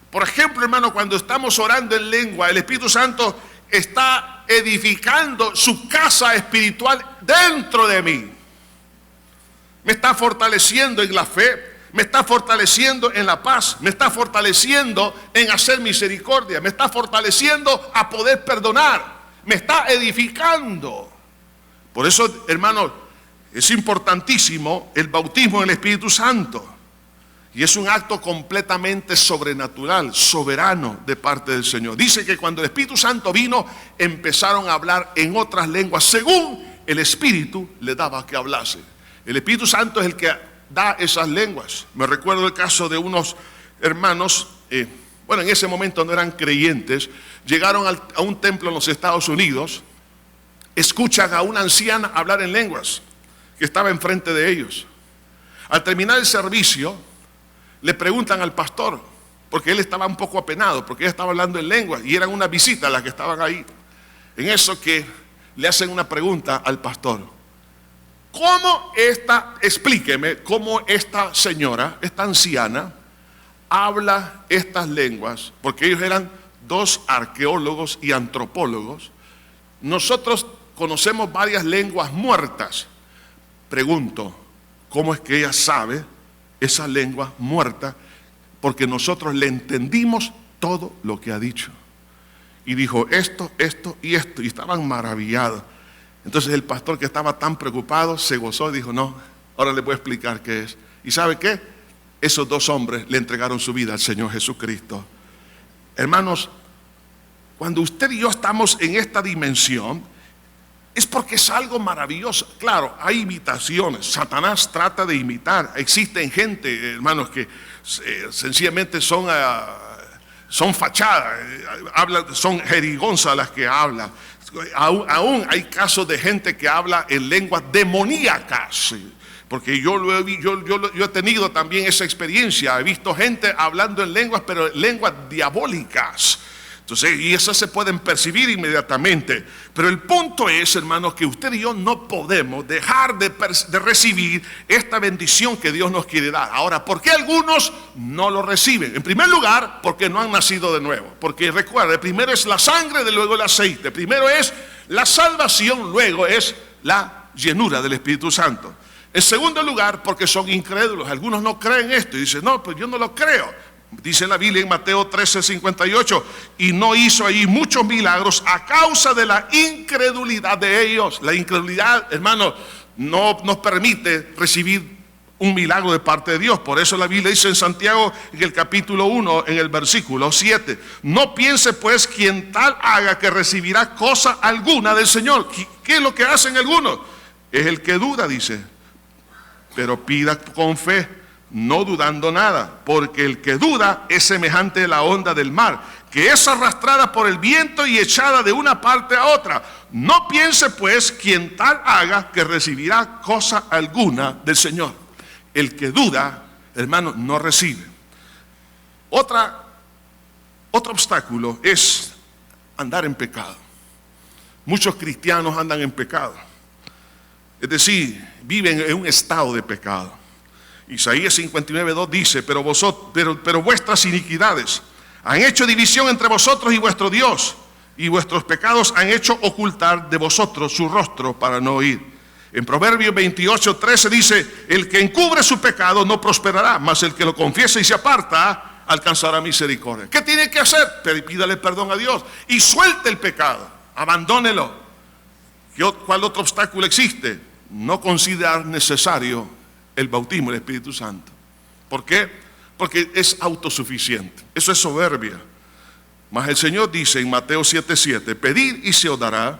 Por ejemplo, hermano, cuando estamos orando en lengua, el Espíritu Santo está edificando su casa espiritual dentro de mí. Me está fortaleciendo en la fe, me está fortaleciendo en la paz, me está fortaleciendo en hacer misericordia, me está fortaleciendo a poder perdonar, me está edificando. Por eso, hermano, es importantísimo el bautismo en el Espíritu Santo. Y es un acto completamente sobrenatural, soberano de parte del Señor. Dice que cuando el Espíritu Santo vino, empezaron a hablar en otras lenguas, según el Espíritu le daba que hablase. El Espíritu Santo es el que da esas lenguas. Me recuerdo el caso de unos hermanos, en ese momento no eran creyentes, llegaron a un templo en los Estados Unidos, escuchan a una anciana hablar en lenguas que estaba enfrente de ellos. Al terminar el servicio, le preguntan al pastor, porque él estaba un poco apenado, porque ella estaba hablando en lengua y eran una visita las que estaban ahí. En eso que le hacen una pregunta al pastor: explíqueme cómo esta señora, esta anciana, habla estas lenguas, porque ellos eran dos arqueólogos y antropólogos. Nosotros conocemos varias lenguas muertas. Pregunto, ¿cómo es que ella sabe esa lengua muerta? Porque nosotros le entendimos todo lo que ha dicho. Y dijo esto, esto y esto. Y estaban maravillados. Entonces el pastor, que estaba tan preocupado, se gozó y dijo, no, ahora le voy a explicar qué es. ¿Y sabe qué? Esos dos hombres le entregaron su vida al Señor Jesucristo. Hermanos, cuando usted y yo estamos en esta dimensión, es porque es algo maravilloso. Claro, hay imitaciones. Satanás trata de imitar. Existen gente, hermanos, que sencillamente son fachadas, son jerigonzas las que hablan. Aún hay casos de gente que habla en lenguas demoníacas. Porque yo he tenido también esa experiencia. He visto gente hablando en lenguas, pero lenguas diabólicas. Entonces, y esas se pueden percibir inmediatamente. Pero el punto es, hermanos, que usted y yo no podemos dejar de recibir esta bendición que Dios nos quiere dar. Ahora, ¿por qué algunos no lo reciben? En primer lugar, porque no han nacido de nuevo. Porque recuerda, primero es la sangre, luego el aceite. Primero es la salvación, luego es la llenura del Espíritu Santo. En segundo lugar, porque son incrédulos. Algunos no creen esto y dicen, no, pues yo no lo creo. Dice la Biblia en Mateo 13:58, y no hizo allí muchos milagros a causa de la incredulidad de ellos. La incredulidad, hermano, no nos permite recibir un milagro de parte de Dios. Por eso la Biblia dice en Santiago, en el capítulo 1, en el versículo 7, no piense pues quien tal haga que recibirá cosa alguna del Señor. ¿Qué es lo que hacen algunos? Es el que duda, dice, pero pida con fe, no dudando nada, porque el que duda es semejante a la onda del mar, que es arrastrada por el viento y echada de una parte a otra. No piense pues quien tal haga que recibirá cosa alguna del Señor. El que duda, hermano, no recibe. Otro obstáculo es andar en pecado. Muchos cristianos andan en pecado. Es decir, viven en un estado de pecado. Isaías 59:2 dice, pero vuestras iniquidades han hecho división entre vosotros y vuestro Dios, y vuestros pecados han hecho ocultar de vosotros su rostro para no oír. En Proverbios 28:13 dice, el que encubre su pecado no prosperará, mas el que lo confiesa y se aparta alcanzará misericordia. ¿Qué tiene que hacer? Pídale perdón a Dios y suelte el pecado, abandónelo. ¿Cuál otro obstáculo existe? No considerar necesario el bautismo del Espíritu Santo. ¿Por qué? Porque es autosuficiente. Eso es soberbia. Mas el Señor dice en Mateo 7:7, pedid y se os dará,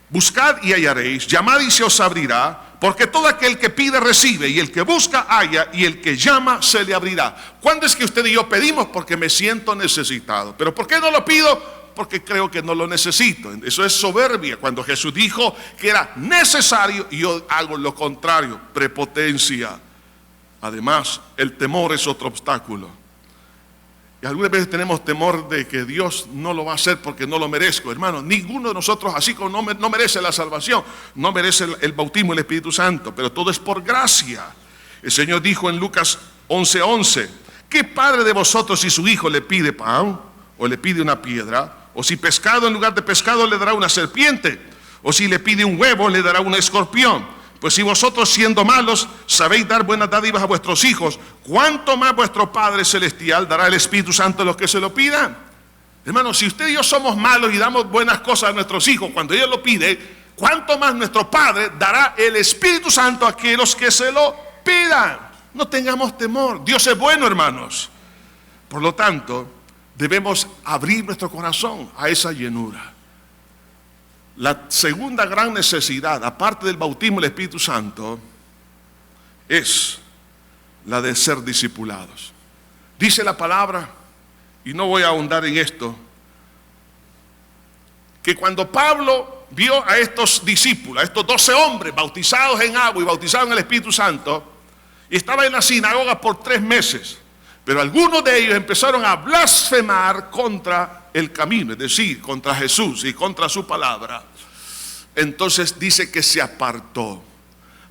buscad y hallaréis, llamad y se os abrirá, porque todo aquel que pide recibe, y el que busca halla, y el que llama se le abrirá. ¿Cuándo es que usted y yo pedimos? Porque me siento necesitado. ¿Pero por qué no lo pido? Porque creo que no lo necesito. Eso es soberbia. Cuando Jesús dijo que era necesario, y yo hago lo contrario, prepotencia. Además, el temor es otro obstáculo. Y algunas veces tenemos temor de que Dios no lo va a hacer porque no lo merezco. Hermano, ninguno de nosotros, así como no merece la salvación, no merece el bautismo del Espíritu Santo, pero todo es por gracia. El Señor dijo en Lucas 11:11, ¿qué padre de vosotros si su hijo le pide pan o le pide una piedra, o si pescado en lugar de pescado le dará una serpiente, o si le pide un huevo le dará un escorpión? Pues si vosotros siendo malos sabéis dar buenas dádivas a vuestros hijos, ¿cuánto más vuestro Padre Celestial dará el Espíritu Santo a los que se lo pidan? Hermanos, si usted y yo somos malos y damos buenas cosas a nuestros hijos cuando ellos lo piden, ¿cuánto más nuestro Padre dará el Espíritu Santo a aquellos que se lo pidan? No tengamos temor, Dios es bueno, hermanos. Por lo tanto, debemos abrir nuestro corazón a esa llenura. La segunda gran necesidad, aparte del bautismo del Espíritu Santo, es la de ser discipulados. Dice la palabra, y no voy a ahondar en esto, que cuando Pablo vio a estos discípulos, a estos 12 hombres bautizados en agua y bautizados en el Espíritu Santo, y estaba en la sinagoga por 3 meses, pero algunos de ellos empezaron a blasfemar contra el camino, es decir, contra Jesús y contra su palabra. Entonces dice que se apartó.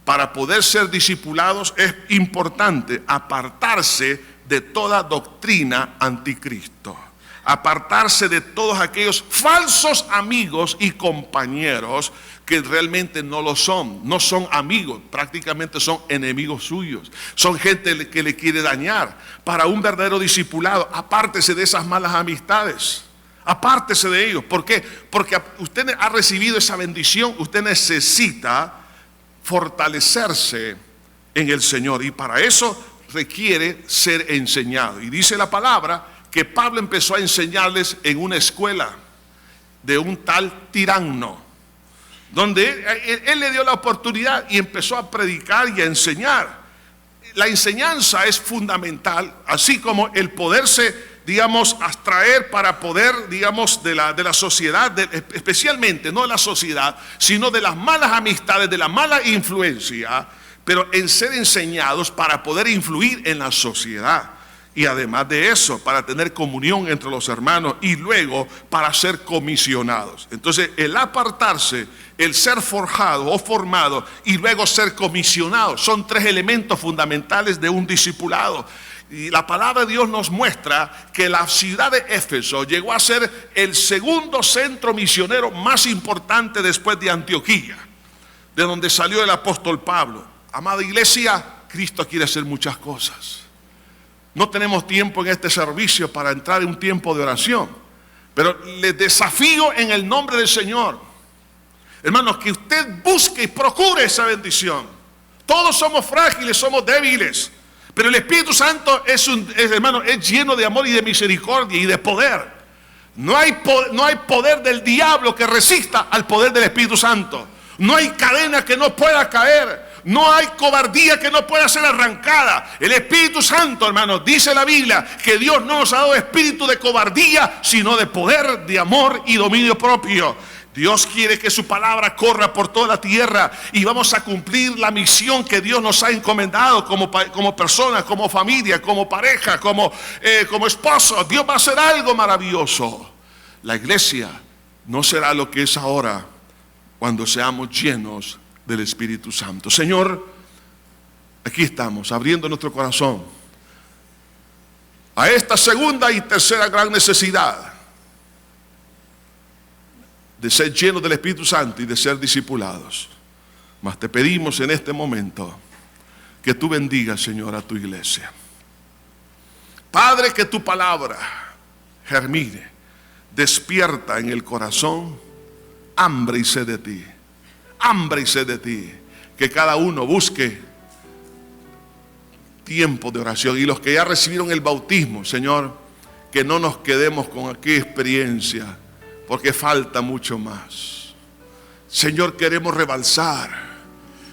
Para poder ser discipulados es importante apartarse de toda doctrina anticristo, apartarse de todos aquellos falsos amigos y compañeros que realmente no lo son, no son amigos, prácticamente son enemigos suyos, son gente que le quiere dañar. Para un verdadero discipulado, apártese de esas malas amistades. Apártese de ellos. ¿Por qué? Porque usted ha recibido esa bendición. Usted necesita fortalecerse en el Señor, y para eso requiere ser enseñado. Y dice la palabra que Pablo empezó a enseñarles en una escuela de un tal Tiranno, donde él le dio la oportunidad y empezó a predicar y a enseñar. La enseñanza es fundamental, así como el poderse, digamos, abstraer para poder, digamos, de la sociedad, especialmente no de la sociedad, sino de las malas amistades, de la mala influencia, pero en ser enseñados para poder influir en la sociedad. Y además de eso, para tener comunión entre los hermanos, y luego para ser comisionados. Entonces, el apartarse, el ser forjado o formado y luego ser comisionado, son 3 elementos fundamentales de un discipulado. Y la palabra de Dios nos muestra que la ciudad de Éfeso llegó a ser el segundo centro misionero más importante después de Antioquía, de donde salió el apóstol Pablo. Amada iglesia, Cristo quiere hacer muchas cosas. No tenemos tiempo en este servicio para entrar en un tiempo de oración, pero les desafío en el nombre del Señor, hermanos, que usted busque y procure esa bendición. Todos somos frágiles, somos débiles. Pero el Espíritu Santo hermano, es lleno de amor y de misericordia y de poder. No hay poder del diablo que resista al poder del Espíritu Santo. No hay cadena que no pueda caer. No hay cobardía que no pueda ser arrancada. El Espíritu Santo, hermano, dice la Biblia que Dios no nos ha dado espíritu de cobardía, sino de poder, de amor y dominio propio. Dios quiere que su palabra corra por toda la tierra y vamos a cumplir la misión que Dios nos ha encomendado como personas, como familia, como pareja, como esposo. Dios va a hacer algo maravilloso. La iglesia no será lo que es ahora cuando seamos llenos del Espíritu Santo. Señor, aquí estamos abriendo nuestro corazón a esta segunda y tercera gran necesidad de ser llenos del Espíritu Santo y de ser discipulados. Mas te pedimos en este momento que tú bendigas, Señor, a tu iglesia. Padre, que tu palabra germine, despierta en el corazón hambre y sed de ti. Hambre y sed de ti. Que cada uno busque tiempo de oración. Y los que ya recibieron el bautismo, Señor, que no nos quedemos con aquella experiencia, porque falta mucho más. Señor, queremos rebalsar.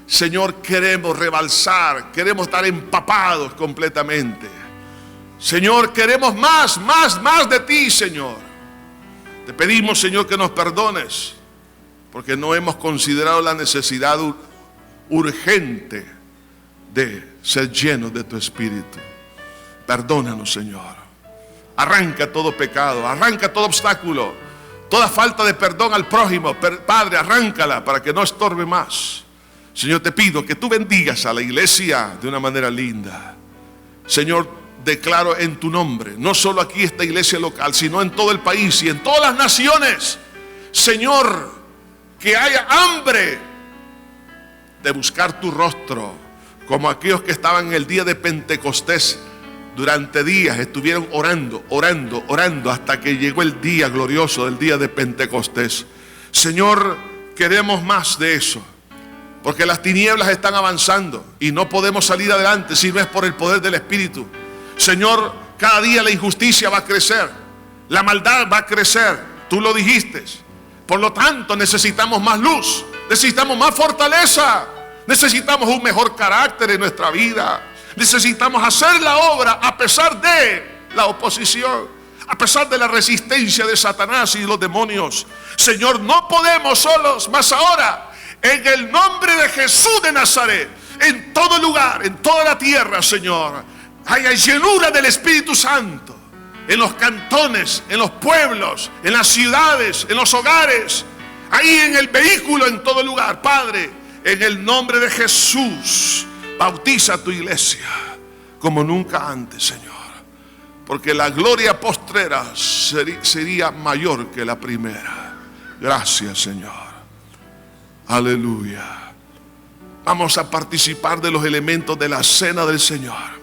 Señor, queremos rebalsar. Queremos estar empapados completamente. Señor, queremos más de ti, Señor. Te pedimos, Señor, que nos perdones, porque no hemos considerado la necesidad urgente de ser llenos de tu Espíritu. Perdónanos, Señor. Arranca todo pecado, arranca todo obstáculo. Toda falta de perdón al prójimo, Padre, arráncala para que no estorbe más. Señor, te pido que tú bendigas a la iglesia de una manera linda. Señor, declaro en tu nombre, no solo aquí esta iglesia local, sino en todo el país y en todas las naciones. Señor, que haya hambre de buscar tu rostro, como aquellos que estaban en el día de Pentecostés. Durante días estuvieron orando hasta que llegó el día glorioso del día de Pentecostés. Señor, queremos más de eso, porque las tinieblas están avanzando y no podemos salir adelante si no es por el poder del Espíritu. Señor, cada día la injusticia va a crecer, la maldad va a crecer, tú lo dijiste. Por lo tanto, necesitamos más luz, necesitamos más fortaleza, necesitamos un mejor carácter en nuestra vida. Necesitamos hacer la obra a pesar de la oposición, a pesar de la resistencia de Satanás y los demonios. Señor, no podemos solos, mas ahora, en el nombre de Jesús de Nazaret, en todo lugar, en toda la tierra, Señor, haya llenura del Espíritu Santo, en los cantones, en los pueblos, en las ciudades, en los hogares, ahí en el vehículo, en todo lugar. Padre, en el nombre de Jesús, bautiza a tu iglesia como nunca antes, Señor, porque la gloria postrera sería mayor que la primera. Gracias, Señor. Aleluya. Vamos a participar de los elementos de la cena del Señor.